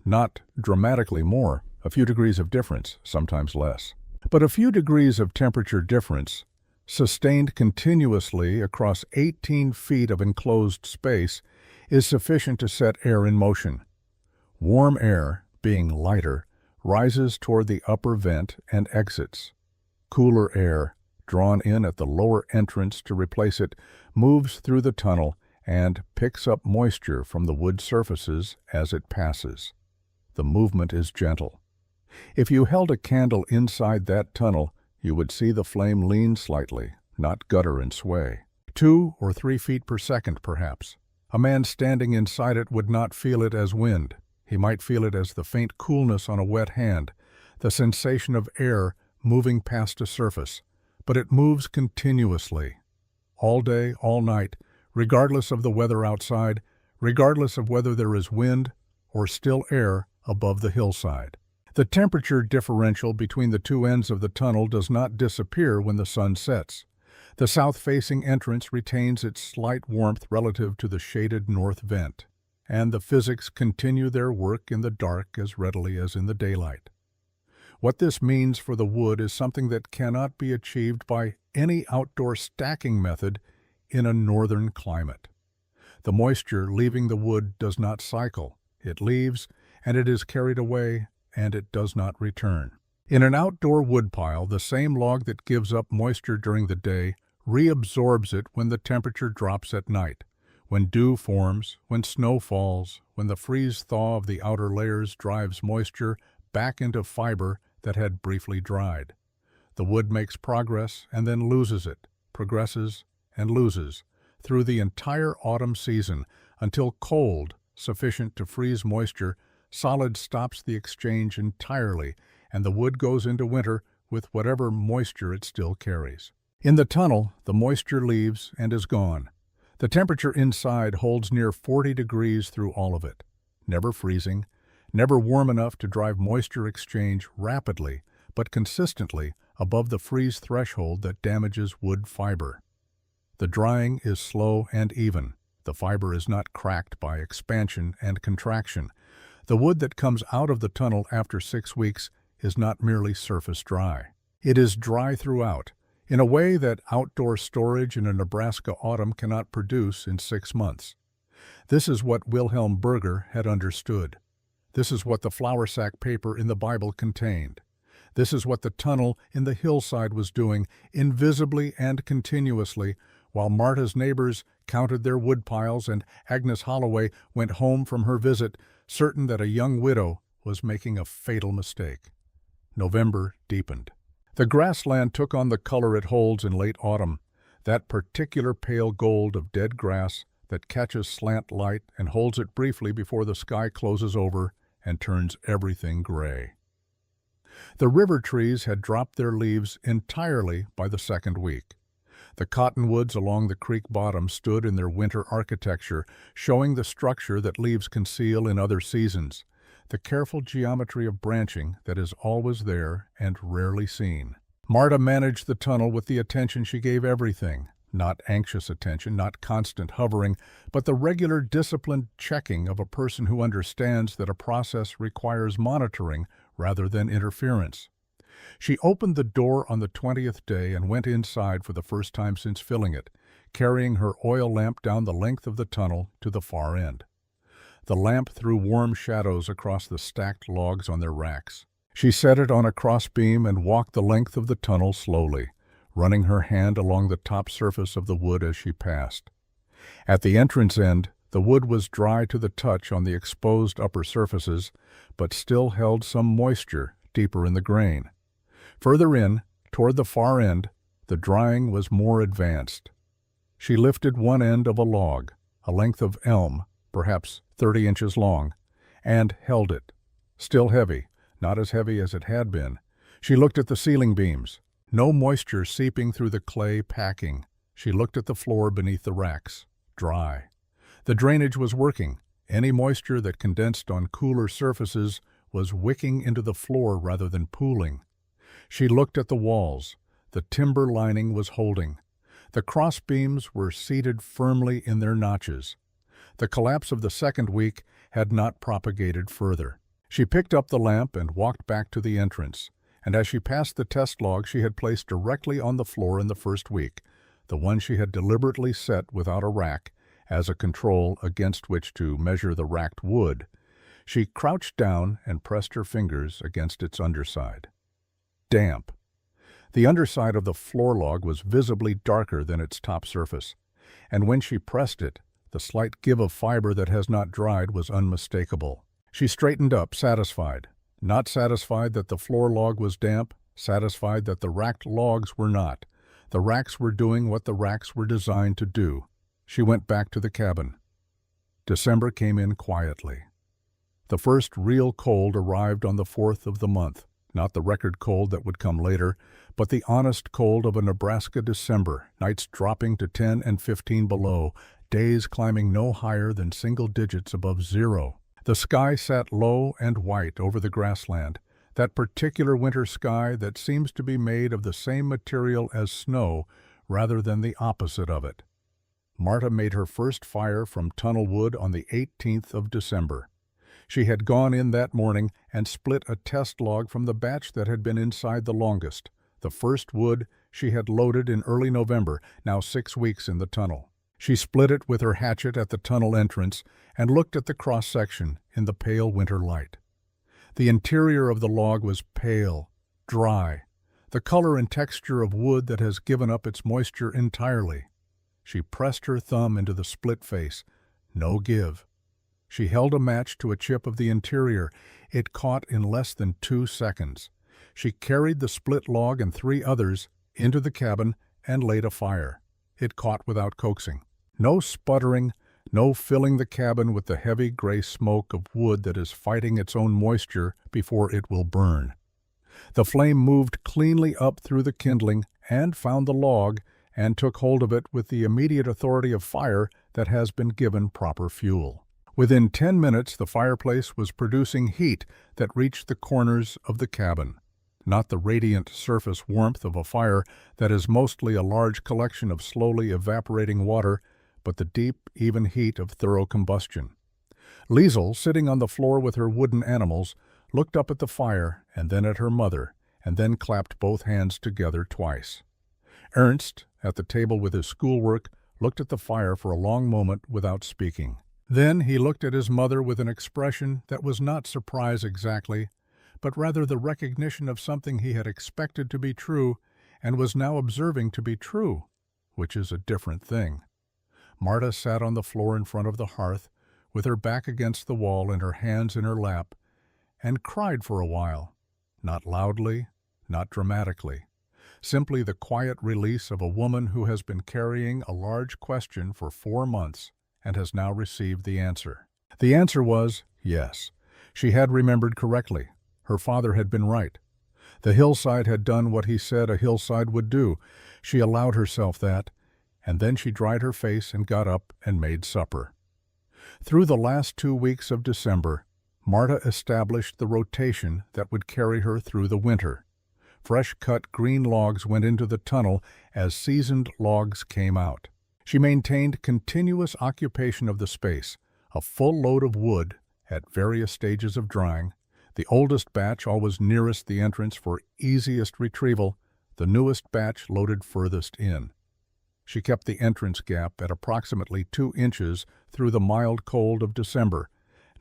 Not dramatically more, a few degrees of difference, sometimes less. But a few degrees of temperature difference, sustained continuously across 18 feet of enclosed space, is sufficient to set air in motion. Warm air, being lighter, rises toward the upper vent and exits. Cooler air, drawn in at the lower entrance to replace it, moves through the tunnel and picks up moisture from the wood surfaces as it passes. The movement is gentle. If you held a candle inside that tunnel, you would see the flame lean slightly, not gutter and sway. 2 or 3 feet per second, perhaps. A man standing inside it would not feel it as wind. He might feel it as the faint coolness on a wet hand, the sensation of air moving past a surface. But it moves continuously. All day, all night, regardless of the weather outside, regardless of whether there is wind or still air above the hillside. The temperature differential between the two ends of the tunnel does not disappear when the sun sets. The south-facing entrance retains its slight warmth relative to the shaded north vent, and the physics continue their work in the dark as readily as in the daylight. What this means for the wood is something that cannot be achieved by any outdoor stacking method in a northern climate. The moisture leaving the wood does not cycle. It leaves, and it is carried away, and it does not return. In an outdoor woodpile, the same log that gives up moisture during the day reabsorbs it when the temperature drops at night, when dew forms, when snow falls, when the freeze-thaw of the outer layers drives moisture back into fiber that had briefly dried. The wood makes progress and then loses it, progresses and loses, through the entire autumn season, until cold, sufficient to freeze moisture, solid stops the exchange entirely, and the wood goes into winter with whatever moisture it still carries. In the tunnel, the moisture leaves and is gone. The temperature inside holds near 40 degrees through all of it, never freezing, never warm enough to drive moisture exchange rapidly, but consistently above the freeze threshold that damages wood fiber. The drying is slow and even. The fiber is not cracked by expansion and contraction. The wood that comes out of the tunnel after 6 weeks is not merely surface dry. It is dry throughout, in a way that outdoor storage in a Nebraska autumn cannot produce in 6 months. This is what Wilhelm Burger had understood. This is what the flour sack paper in the Bible contained. This is what the tunnel in the hillside was doing, invisibly and continuously, while Marta's neighbors counted their wood piles and Agnes Holloway went home from her visit, certain that a young widow was making a fatal mistake. November deepened. The grassland took on the color it holds in late autumn, that particular pale gold of dead grass that catches slant light and holds it briefly before the sky closes over and turns everything gray. The river trees had dropped their leaves entirely by the second week. The cottonwoods along the creek bottom stood in their winter architecture, showing the structure that leaves conceal in other seasons, the careful geometry of branching that is always there and rarely seen. Marta managed the tunnel with the attention she gave everything, not anxious attention, not constant hovering, but the regular disciplined checking of a person who understands that a process requires monitoring rather than interference. She opened the door on the 20th day and went inside for the first time since filling it, carrying her oil lamp down the length of the tunnel to the far end. The lamp threw warm shadows across the stacked logs on their racks. She set it on a crossbeam and walked the length of the tunnel slowly, running her hand along the top surface of the wood as she passed. At the entrance end, the wood was dry to the touch on the exposed upper surfaces, but still held some moisture deeper in the grain. Further in, toward the far end, the drying was more advanced. She lifted one end of a log, a length of elm, perhaps 30 inches long, and held it. Still heavy, not as heavy as it had been. She looked at the ceiling beams. No moisture seeping through the clay packing. She looked at the floor beneath the racks. Dry. The drainage was working. Any moisture that condensed on cooler surfaces was wicking into the floor rather than pooling. She looked at the walls. The timber lining was holding. The crossbeams were seated firmly in their notches. The collapse of the second week had not propagated further. She picked up the lamp and walked back to the entrance, and as she passed the test log she had placed directly on the floor in the first week, the one she had deliberately set without a rack, as a control against which to measure the racked wood, she crouched down and pressed her fingers against its underside. Damp. The underside of the floor log was visibly darker than its top surface, and when she pressed it, the slight give of fiber that has not dried was unmistakable. She straightened up, satisfied. Not satisfied that the floor log was damp, satisfied that the racked logs were not. The racks were doing what the racks were designed to do. She went back to the cabin. December came in quietly. The first real cold arrived on the 4th of the month, not the record cold that would come later, but the honest cold of a Nebraska December, nights dropping to 10 and 15 below, days climbing no higher than single digits above zero. The sky sat low and white over the grassland, that particular winter sky that seems to be made of the same material as snow rather than the opposite of it. Marta made her first fire from tunnel wood on the 18th of December. She had gone in that morning and split a test log from the batch that had been inside the longest, the first wood she had loaded in early November, now 6 weeks in the tunnel. She split it with her hatchet at the tunnel entrance and looked at the cross-section in the pale winter light. The interior of the log was pale, dry, the color and texture of wood that has given up its moisture entirely. She pressed her thumb into the split face. No give. She held a match to a chip of the interior. It caught in less than 2 seconds. She carried the split log and 3 others into the cabin and laid a fire. It caught without coaxing. No sputtering, no filling the cabin with the heavy gray smoke of wood that is fighting its own moisture before it will burn. The flame moved cleanly up through the kindling and found the log and took hold of it with the immediate authority of fire that has been given proper fuel. Within 10 minutes the fireplace was producing heat that reached the corners of the cabin. Not the radiant surface warmth of a fire that is mostly a large collection of slowly evaporating water, but the deep, even heat of thorough combustion. Liesel, sitting on the floor with her wooden animals, looked up at the fire and then at her mother, and then clapped both hands together twice. Ernst, at the table with his schoolwork, looked at the fire for a long moment without speaking. Then he looked at his mother with an expression that was not surprise exactly, but rather the recognition of something he had expected to be true and was now observing to be true, which is a different thing. Marta sat on the floor in front of the hearth, with her back against the wall and her hands in her lap, and cried for a while, not loudly, not dramatically, simply the quiet release of a woman who has been carrying a large question for 4 months and has now received the answer. The answer was yes. She had remembered correctly. Her father had been right. The hillside had done what he said a hillside would do. She allowed herself that, and then she dried her face and got up and made supper. Through the last 2 weeks of December, Marta established the rotation that would carry her through the winter. Fresh-cut green logs went into the tunnel as seasoned logs came out. She maintained continuous occupation of the space, a full load of wood at various stages of drying, the oldest batch always nearest the entrance for easiest retrieval, the newest batch loaded furthest in. She kept the entrance gap at approximately 2 inches through the mild cold of December,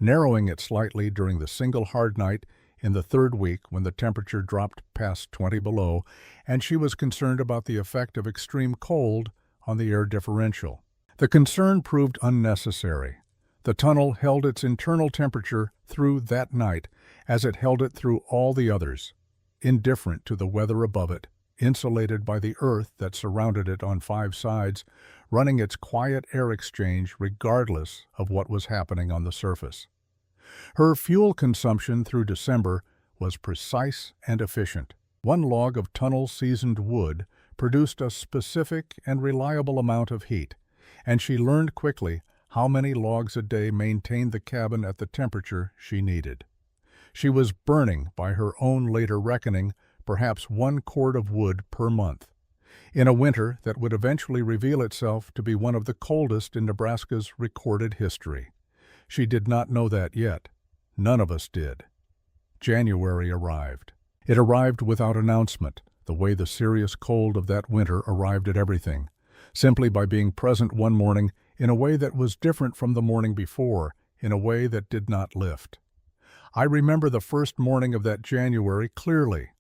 narrowing it slightly during the single hard night in the 3rd week when the temperature dropped past 20 below, and she was concerned about the effect of extreme cold on the air differential. The concern proved unnecessary. The tunnel held its internal temperature through that night as it held it through all the others, indifferent to the weather above it, insulated by the earth that surrounded it on 5 sides, running its quiet air exchange regardless of what was happening on the surface. Her fuel consumption through December was precise and efficient. 1 log of tunnel-seasoned wood produced a specific and reliable amount of heat, and she learned quickly how many logs a day maintained the cabin at the temperature she needed. She was burning, by her own later reckoning, perhaps 1 cord of wood per month. in a winter that would eventually reveal itself to be one of the coldest in Nebraska's recorded history. She did not know that yet. None of us did. January arrived. It arrived without announcement, the way the serious cold of that winter arrived at everything, simply by being present one morning in a way that was different from the morning before, in a way that did not lift. I remember the first morning of that January clearly.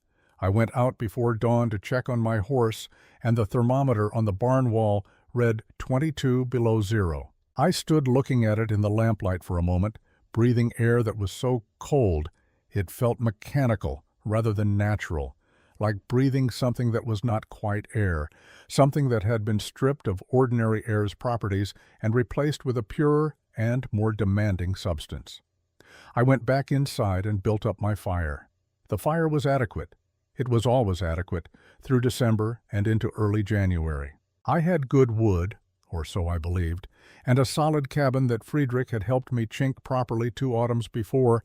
I went out before dawn to check on my horse, and the thermometer on the barn wall read 22 below zero. I stood looking at it in the lamplight for a moment, breathing air that was so cold it felt mechanical rather than natural, like breathing something that was not quite air, something that had been stripped of ordinary air's properties and replaced with a purer and more demanding substance. I went back inside and built up my fire. The fire was adequate. It was always adequate, through December and into early January. I had good wood, or so I believed, and a solid cabin that Friedrich had helped me chink properly 2 autumns before,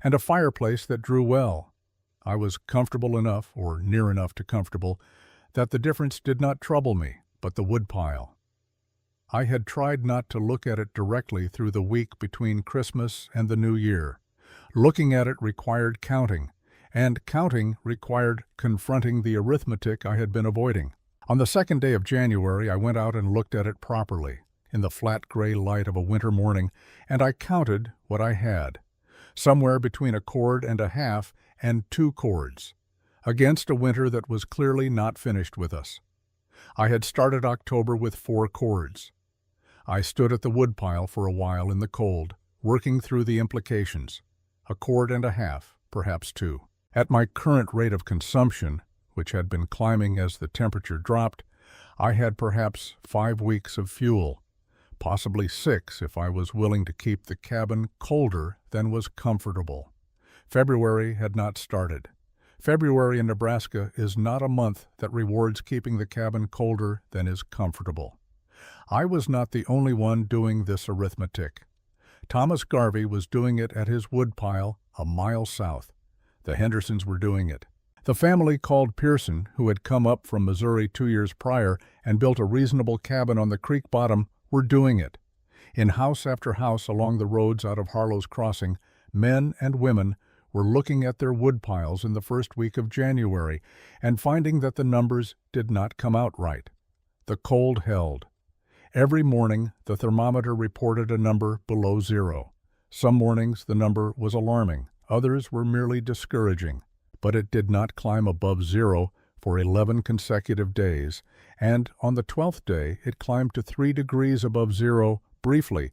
and a fireplace that drew well. I was comfortable enough, or near enough to comfortable, that the difference did not trouble me, but the woodpile. I had tried not to look at it directly through the week between Christmas and the New Year. Looking at it required counting, and counting required confronting the arithmetic I had been avoiding. On the 2nd day of January, I went out and looked at it properly, in the flat gray light of a winter morning, and I counted what I had. Somewhere between 1.5 cords and 2 cords, against a winter that was clearly not finished with us. I had started October with 4 cords. I stood at the woodpile for a while in the cold, working through the implications. 1.5 cords, perhaps 2. At my current rate of consumption, which had been climbing as the temperature dropped, I had perhaps 5 weeks of fuel, possibly 6 if I was willing to keep the cabin colder than was comfortable. February had not started. February in Nebraska is not a month that rewards keeping the cabin colder than is comfortable. I was not the only one doing this arithmetic. Thomas Garvey was doing it at his woodpile a mile south. The Hendersons were doing it. The family called Pearson, who had come up from Missouri 2 years prior and built a reasonable cabin on the creek bottom, were doing it. In house after house along the roads out of Harlow's Crossing, men and women were looking at their woodpiles in the first week of January and finding that the numbers did not come out right. The cold held. Every morning the thermometer reported a number below zero. Some mornings the number was alarming, others were merely discouraging. But it did not climb above zero for 11 consecutive days, and on the 12th day it climbed to 3 degrees above zero briefly,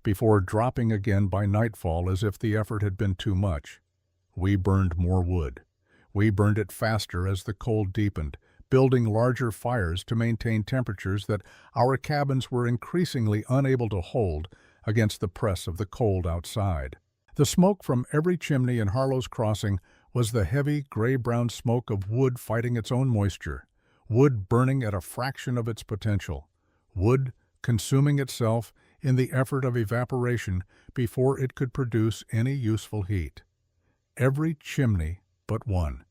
before dropping again by nightfall as if the effort had been too much. We burned more wood. We burned it faster as the cold deepened, building larger fires to maintain temperatures that our cabins were increasingly unable to hold against the press of the cold outside. The smoke from every chimney in Harlow's Crossing was the heavy, gray-brown smoke of wood fighting its own moisture, wood burning at a fraction of its potential, wood consuming itself in the effort of evaporation before it could produce any useful heat. Every chimney but one.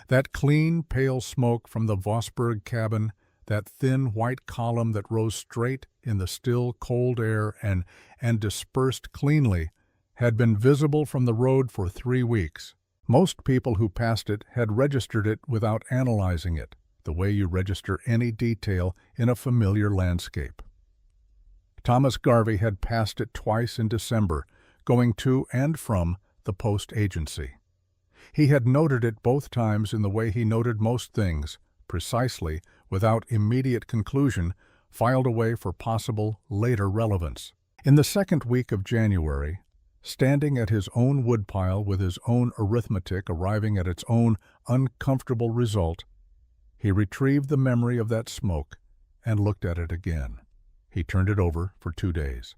That clean, pale smoke from the Vosburg cabin, that thin white column that rose straight in the still, cold air and dispersed cleanly, had been visible from the road for 3 weeks. Most people who passed it had registered it without analyzing it, the way you register any detail in a familiar landscape. Thomas Garvey had passed it twice in December, going to and from the post agency. He had noted it both times in the way he noted most things, precisely, without immediate conclusion, filed away for possible later relevance. In the 2nd week of January, standing at his own woodpile with his own arithmetic arriving at its own uncomfortable result, he retrieved the memory of that smoke and looked at it again. He turned it over for 2 days.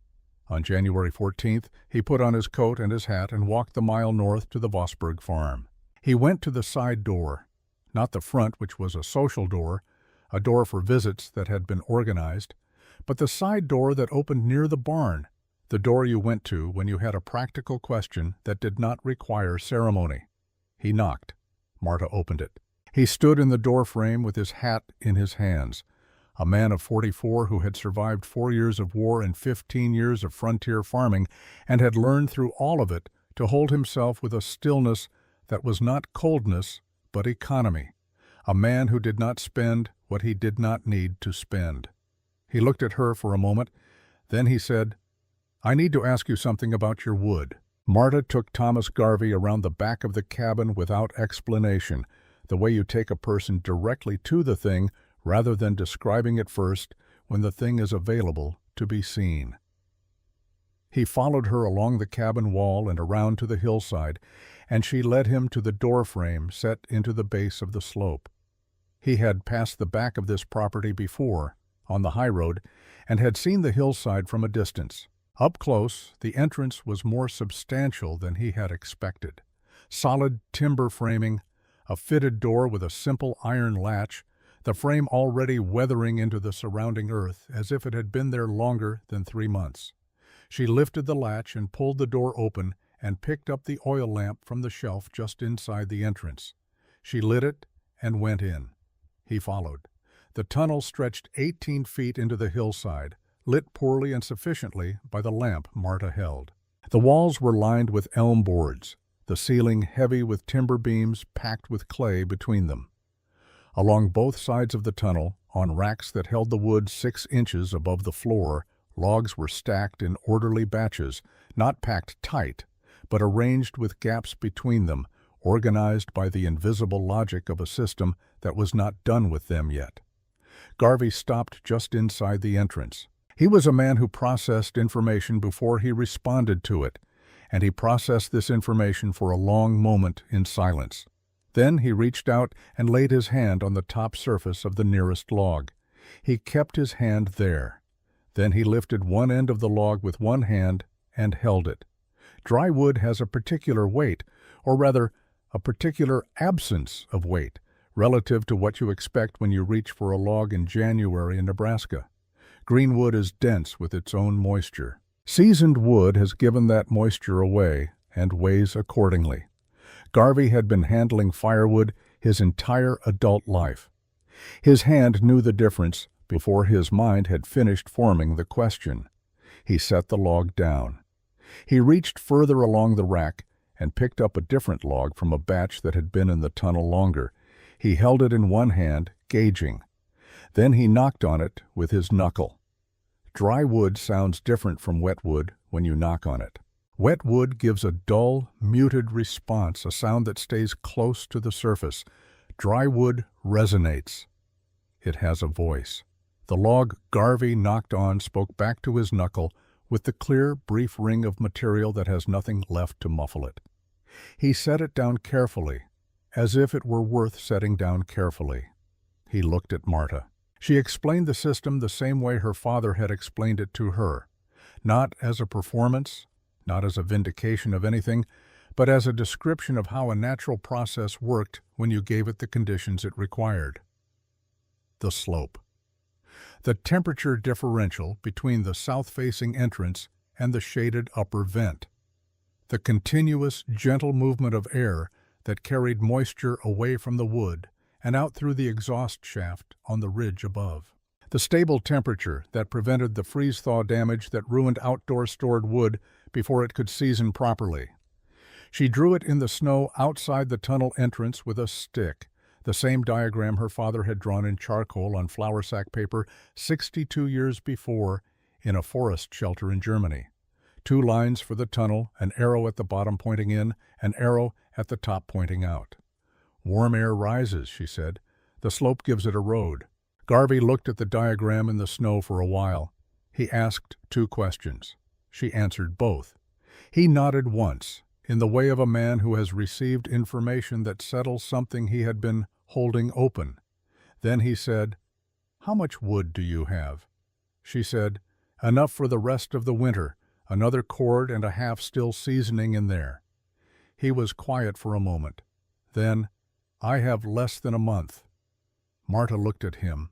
On January 14th, he put on his coat and his hat and walked the mile north to the Vosburg farm. He went to the side door, not the front, which was a social door, a door for visits that had been organized, but the side door that opened near the barn, the door you went to when you had a practical question that did not require ceremony. He knocked. Marta opened it. He stood in the doorframe with his hat in his hands, a man of 44 who had survived 4 years of war and 15 years of frontier farming and had learned through all of it to hold himself with a stillness that was not coldness but economy, a man who did not spend what he did not need to spend. He looked at her for a moment, then he said, "I need to ask you something about your wood." Marta took Thomas Garvey around the back of the cabin without explanation, the way you take a person directly to the thing rather than describing it first when the thing is available to be seen. He followed her along the cabin wall and around to the hillside, and she led him to the doorframe set into the base of the slope. He had passed the back of this property before, on the high road, and had seen the hillside from a distance. Up close, the entrance was more substantial than he had expected. Solid timber framing, a fitted door with a simple iron latch, the frame already weathering into the surrounding earth as if it had been there longer than 3 months. She lifted the latch and pulled the door open and picked up the oil lamp from the shelf just inside the entrance. She lit it and went in. He followed. The tunnel stretched 18 feet into the hillside, lit poorly and sufficiently by the lamp Marta held. The walls were lined with elm boards, the ceiling heavy with timber beams packed with clay between them. Along both sides of the tunnel, on racks that held the wood 6 inches above the floor, logs were stacked in orderly batches, not packed tight, but arranged with gaps between them, organized by the invisible logic of a system that was not done with them yet. Garvey stopped just inside the entrance. He was a man who processed information before he responded to it, and he processed this information for a long moment in silence. Then he reached out and laid his hand on the top surface of the nearest log. He kept his hand there. Then he lifted one end of the log with one hand and held it. Dry wood has a particular weight, or rather, a particular absence of weight, relative to what you expect when you reach for a log in January in Nebraska. Green wood is dense with its own moisture. Seasoned wood has given that moisture away and weighs accordingly. Garvey had been handling firewood his entire adult life. His hand knew the difference before his mind had finished forming the question. He set the log down. He reached further along the rack and picked up a different log from a batch that had been in the tunnel longer. He held it in one hand, gauging. Then he knocked on it with his knuckle. Dry wood sounds different from wet wood when you knock on it. Wet wood gives a dull, muted response, a sound that stays close to the surface. Dry wood resonates. It has a voice. The log Garvey knocked on spoke back to his knuckle with the clear, brief ring of material that has nothing left to muffle it. He set it down carefully, as if it were worth setting down carefully. He looked at Marta. She explained the system the same way her father had explained it to her, not as a performance, not as a vindication of anything, but as a description of how a natural process worked when you gave it the conditions it required. The slope. The temperature differential between the south-facing entrance and the shaded upper vent. The continuous, gentle movement of air that carried moisture away from the wood and out through the exhaust shaft on the ridge above. The stable temperature that prevented the freeze-thaw damage that ruined outdoor stored wood before it could season properly. She drew it in the snow outside the tunnel entrance with a stick, the same diagram her father had drawn in charcoal on flour sack paper 62 years before in a forest shelter in Germany. 2 lines for the tunnel, an arrow at the bottom pointing in, an arrow at the top pointing out. Warm air rises, she said. The slope gives it a road. Garvey looked at the diagram in the snow for a while. He asked 2 questions. She answered both. He nodded once, in the way of a man who has received information that settles something he had been holding open. Then he said, "How much wood do you have?" She said, "Enough for the rest of the winter, another cord and a half still seasoning in there." He was quiet for a moment. Then, "I have less than a month." Marta looked at him.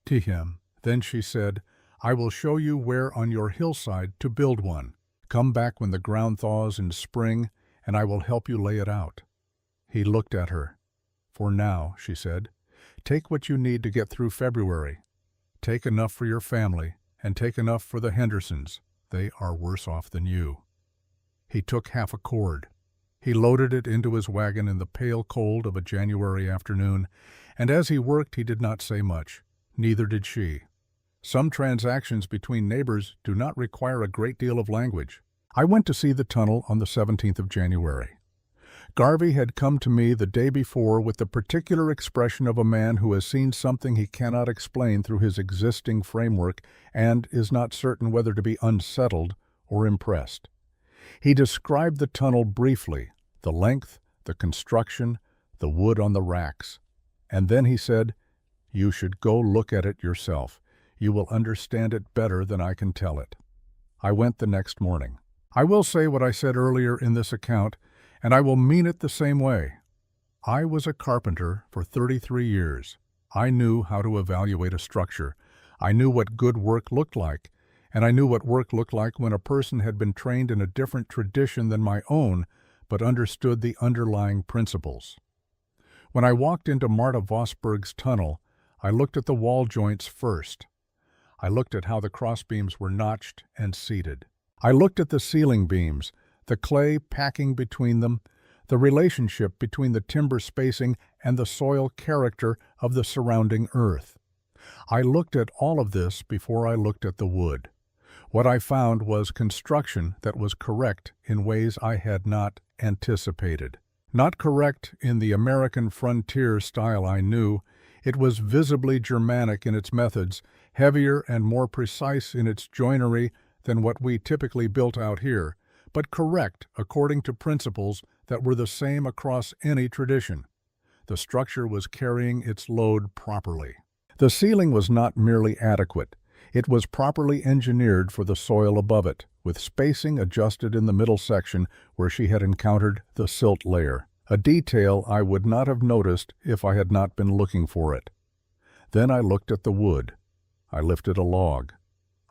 To him. Then she said, "I will show you where on your hillside to build one. Come back when the ground thaws in spring, and I will help you lay it out." He looked at her. "For now," she said. "Take what you need to get through February. Take enough for your family, and take enough for the Hendersons. They are worse off than you." He took half a cord. He loaded it into his wagon in the pale cold of a January afternoon, and as he worked he did not say much. Neither did she. Some transactions between neighbors do not require a great deal of language. I went to see the tunnel on the 17th of January. Garvey had come to me the day before with the particular expression of a man who has seen something he cannot explain through his existing framework and is not certain whether to be unsettled or impressed. He described the tunnel briefly, the length, the construction, the wood on the racks. And then he said, "You should go look at it yourself. You will understand it better than I can tell it." I went the next morning. I will say what I said earlier in this account, and I will mean it the same way. I was a carpenter for 33 years. I knew how to evaluate a structure. I knew what good work looked like, and I knew what work looked like when a person had been trained in a different tradition than my own, but understood the underlying principles. When I walked into Marta Vosberg's tunnel, I looked at the wall joints first. I looked at how the crossbeams were notched and seated. I looked at the ceiling beams, the clay packing between them, the relationship between the timber spacing and the soil character of the surrounding earth. I looked at all of this before I looked at the wood. What I found was construction that was correct in ways I had not anticipated. Not correct in the American frontier style I knew, it was visibly Germanic in its methods, heavier and more precise in its joinery than what we typically built out here, but correct according to principles that were the same across any tradition. The structure was carrying its load properly. The ceiling was not merely adequate. It was properly engineered for the soil above it, with spacing adjusted in the middle section where she had encountered the silt layer, a detail I would not have noticed if I had not been looking for it. Then I looked at the wood. I lifted a log.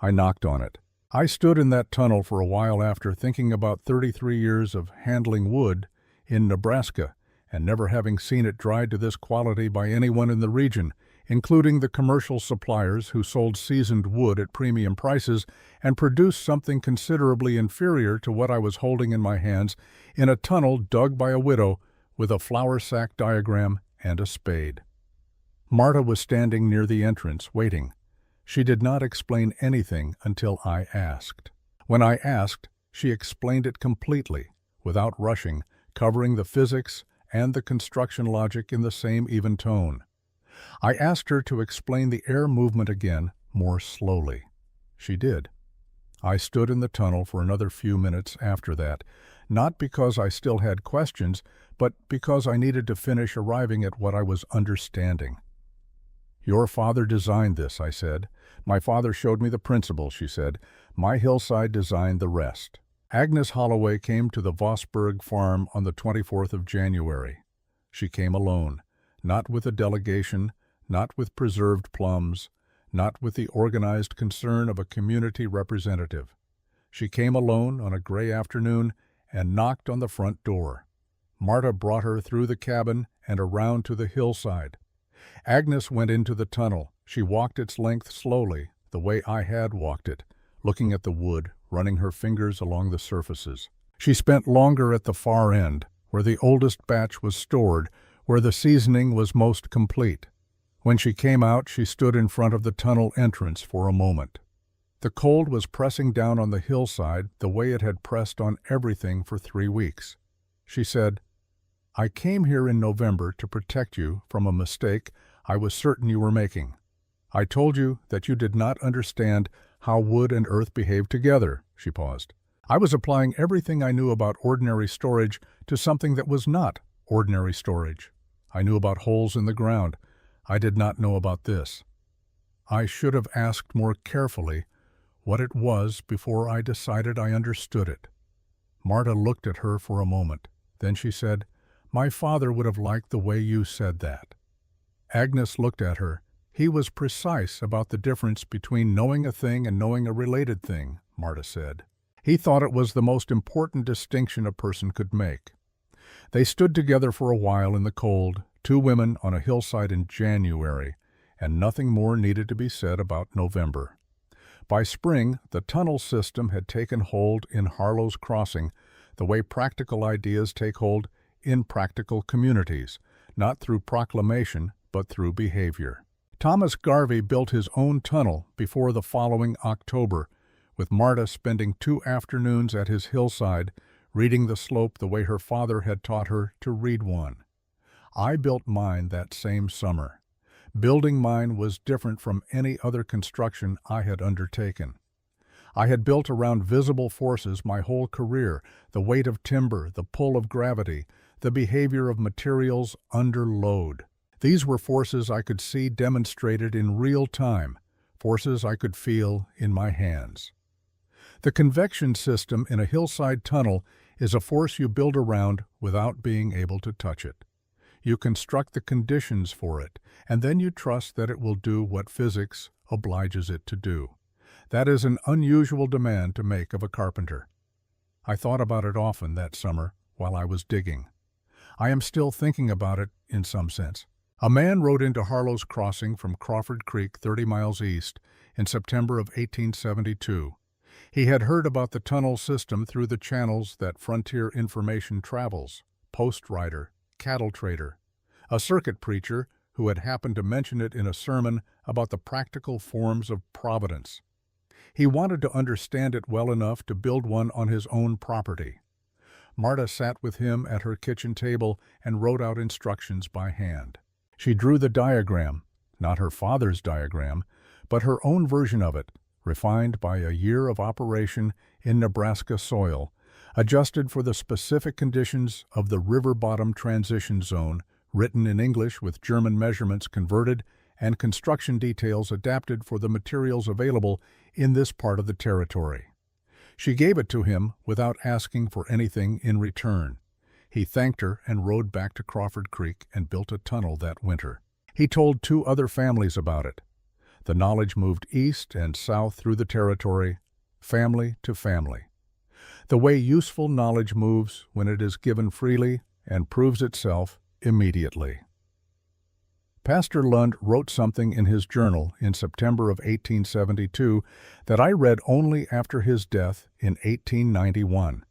I knocked on it. I stood in that tunnel for a while after thinking about 33 years of handling wood in Nebraska and never having seen it dried to this quality by anyone in the region, including the commercial suppliers who sold seasoned wood at premium prices and produced something considerably inferior to what I was holding in my hands in a tunnel dug by a widow with a flour sack diagram and a spade. Marta was standing near the entrance, waiting. She did not explain anything until I asked. When I asked, she explained it completely, without rushing, covering the physics and the construction logic in the same even tone. I asked her to explain the air movement again, more slowly. She did. I stood in the tunnel for another few minutes after that, not because I still had questions, but because I needed to finish arriving at what I was understanding. "Your father designed this," I said. "My father showed me the principle," she said. "My hillside designed the rest." Agnes Holloway came to the Vosberg farm on the 24th of January. She came alone, not with a delegation, not with preserved plums, not with the organized concern of a community representative. She came alone on a gray afternoon and knocked on the front door. Marta brought her through the cabin and around to the hillside. Agnes went into the tunnel. She walked its length slowly, the way I had walked it, looking at the wood, running her fingers along the surfaces. She spent longer at the far end, where the oldest batch was stored, where the seasoning was most complete. When she came out, she stood in front of the tunnel entrance for a moment. The cold was pressing down on the hillside the way it had pressed on everything for 3 weeks. She said, "I came here in November to protect you from a mistake I was certain you were making. I told you that you did not understand how wood and earth behave together." She paused. "I was applying everything I knew about ordinary storage to something that was not ordinary storage. I knew about holes in the ground. I did not know about this. I should have asked more carefully what it was before I decided I understood it." Marta looked at her for a moment. Then she said, "My father would have liked the way you said that." Agnes looked at her. "He was precise about the difference between knowing a thing and knowing a related thing," Marta said. "He thought it was the most important distinction a person could make." They stood together for a while in the cold, 2 women on a hillside in January, and nothing more needed to be said about November. By spring, the tunnel system had taken hold in Harlow's Crossing, the way practical ideas take hold in practical communities, not through proclamation, but through behavior. Thomas Garvey built his own tunnel before the following October, with Marta spending 2 afternoons at his hillside, reading the slope the way her father had taught her to read one. I built mine that same summer. Building mine was different from any other construction I had undertaken. I had built around visible forces my whole career, the weight of timber, the pull of gravity, the behavior of materials under load. These were forces I could see demonstrated in real time, forces I could feel in my hands. The convection system in a hillside tunnel is a force you build around without being able to touch it. You construct the conditions for it, and then you trust that it will do what physics obliges it to do. That is an unusual demand to make of a carpenter. I thought about it often that summer while I was digging. I am still thinking about it in some sense. A man rode into Harlow's Crossing from Crawford Creek 30 miles east in September of 1872. He had heard about the tunnel system through the channels that frontier information travels, post rider, cattle trader, a circuit preacher who had happened to mention it in a sermon about the practical forms of providence. He wanted to understand it well enough to build one on his own property. Marta sat with him at her kitchen table and wrote out instructions by hand. She drew the diagram, not her father's diagram, but her own version of it, refined by a year of operation in Nebraska soil, adjusted for the specific conditions of the river bottom transition zone, written in English with German measurements converted and construction details adapted for the materials available in this part of the territory. She gave it to him without asking for anything in return. He thanked her and rode back to Crawford Creek and built a tunnel that winter. He told 2 other families about it. The knowledge moved east and south through the territory, family to family. The way useful knowledge moves when it is given freely and proves itself immediately. Pastor Lund wrote something in his journal in September of 1872 that I read only after his death in 1891.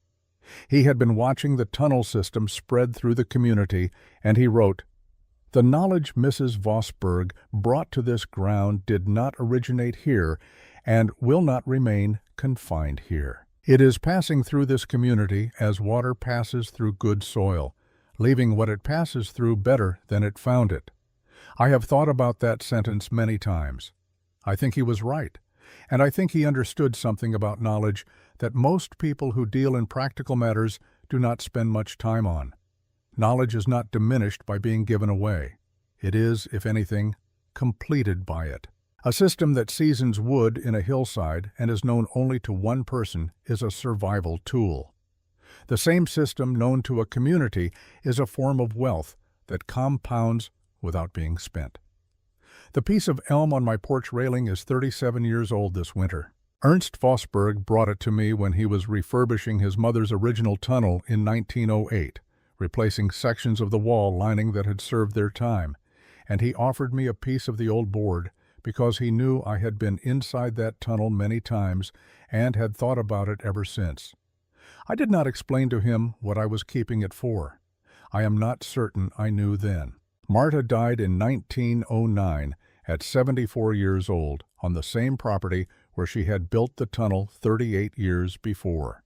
He had been watching the tunnel system spread through the community, and he wrote, "The knowledge Mrs. Vosburgh brought to this ground did not originate here and will not remain confined here. It is passing through this community as water passes through good soil, leaving what it passes through better than it found it." I have thought about that sentence many times. I think he was right, and I think he understood something about knowledge that most people who deal in practical matters do not spend much time on. Knowledge is not diminished by being given away. It is, if anything, completed by it. A system that seasons wood in a hillside and is known only to one person is a survival tool. The same system known to a community is a form of wealth that compounds without being spent. The piece of elm on my porch railing is 37 years old this winter. Ernst Vosburgh brought it to me when he was refurbishing his mother's original tunnel in 1908, replacing sections of the wall lining that had served their time, and he offered me a piece of the old board because he knew I had been inside that tunnel many times and had thought about it ever since. I did not explain to him what I was keeping it for. I am not certain I knew then. Marta died in 1909 at 74 years old on the same property where she had built the tunnel 38 years before.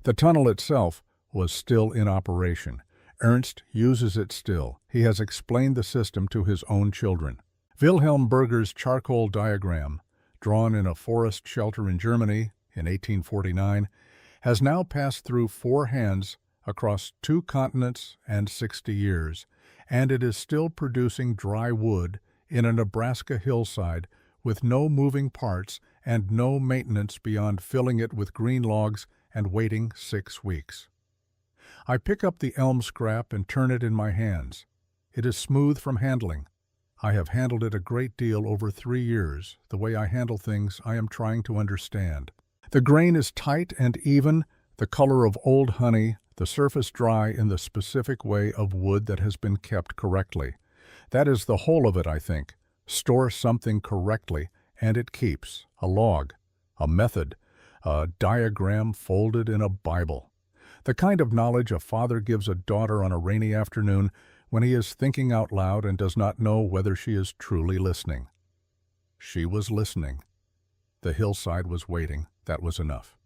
The tunnel itself was still in operation. Ernst uses it still. He has explained the system to his own children. Wilhelm Berger's charcoal diagram, drawn in a forest shelter in Germany in 1849, has now passed through 4 hands across 2 continents and 60 years, and it is still producing dry wood in a Nebraska hillside with no moving parts and no maintenance beyond filling it with green logs and waiting 6 weeks. I pick up the elm scrap and turn it in my hands. It is smooth from handling. I have handled it a great deal over 3 years, the way I handle things I am trying to understand. The grain is tight and even, the color of old honey, The surface dry in the specific way of wood that has been kept correctly. That is the whole of it, I think. Store something correctly, and it keeps. A log, a method, a diagram folded in a Bible. The kind of knowledge a father gives a daughter on a rainy afternoon when he is thinking out loud and does not know whether she is truly listening. She was listening. The hillside was waiting. That was enough.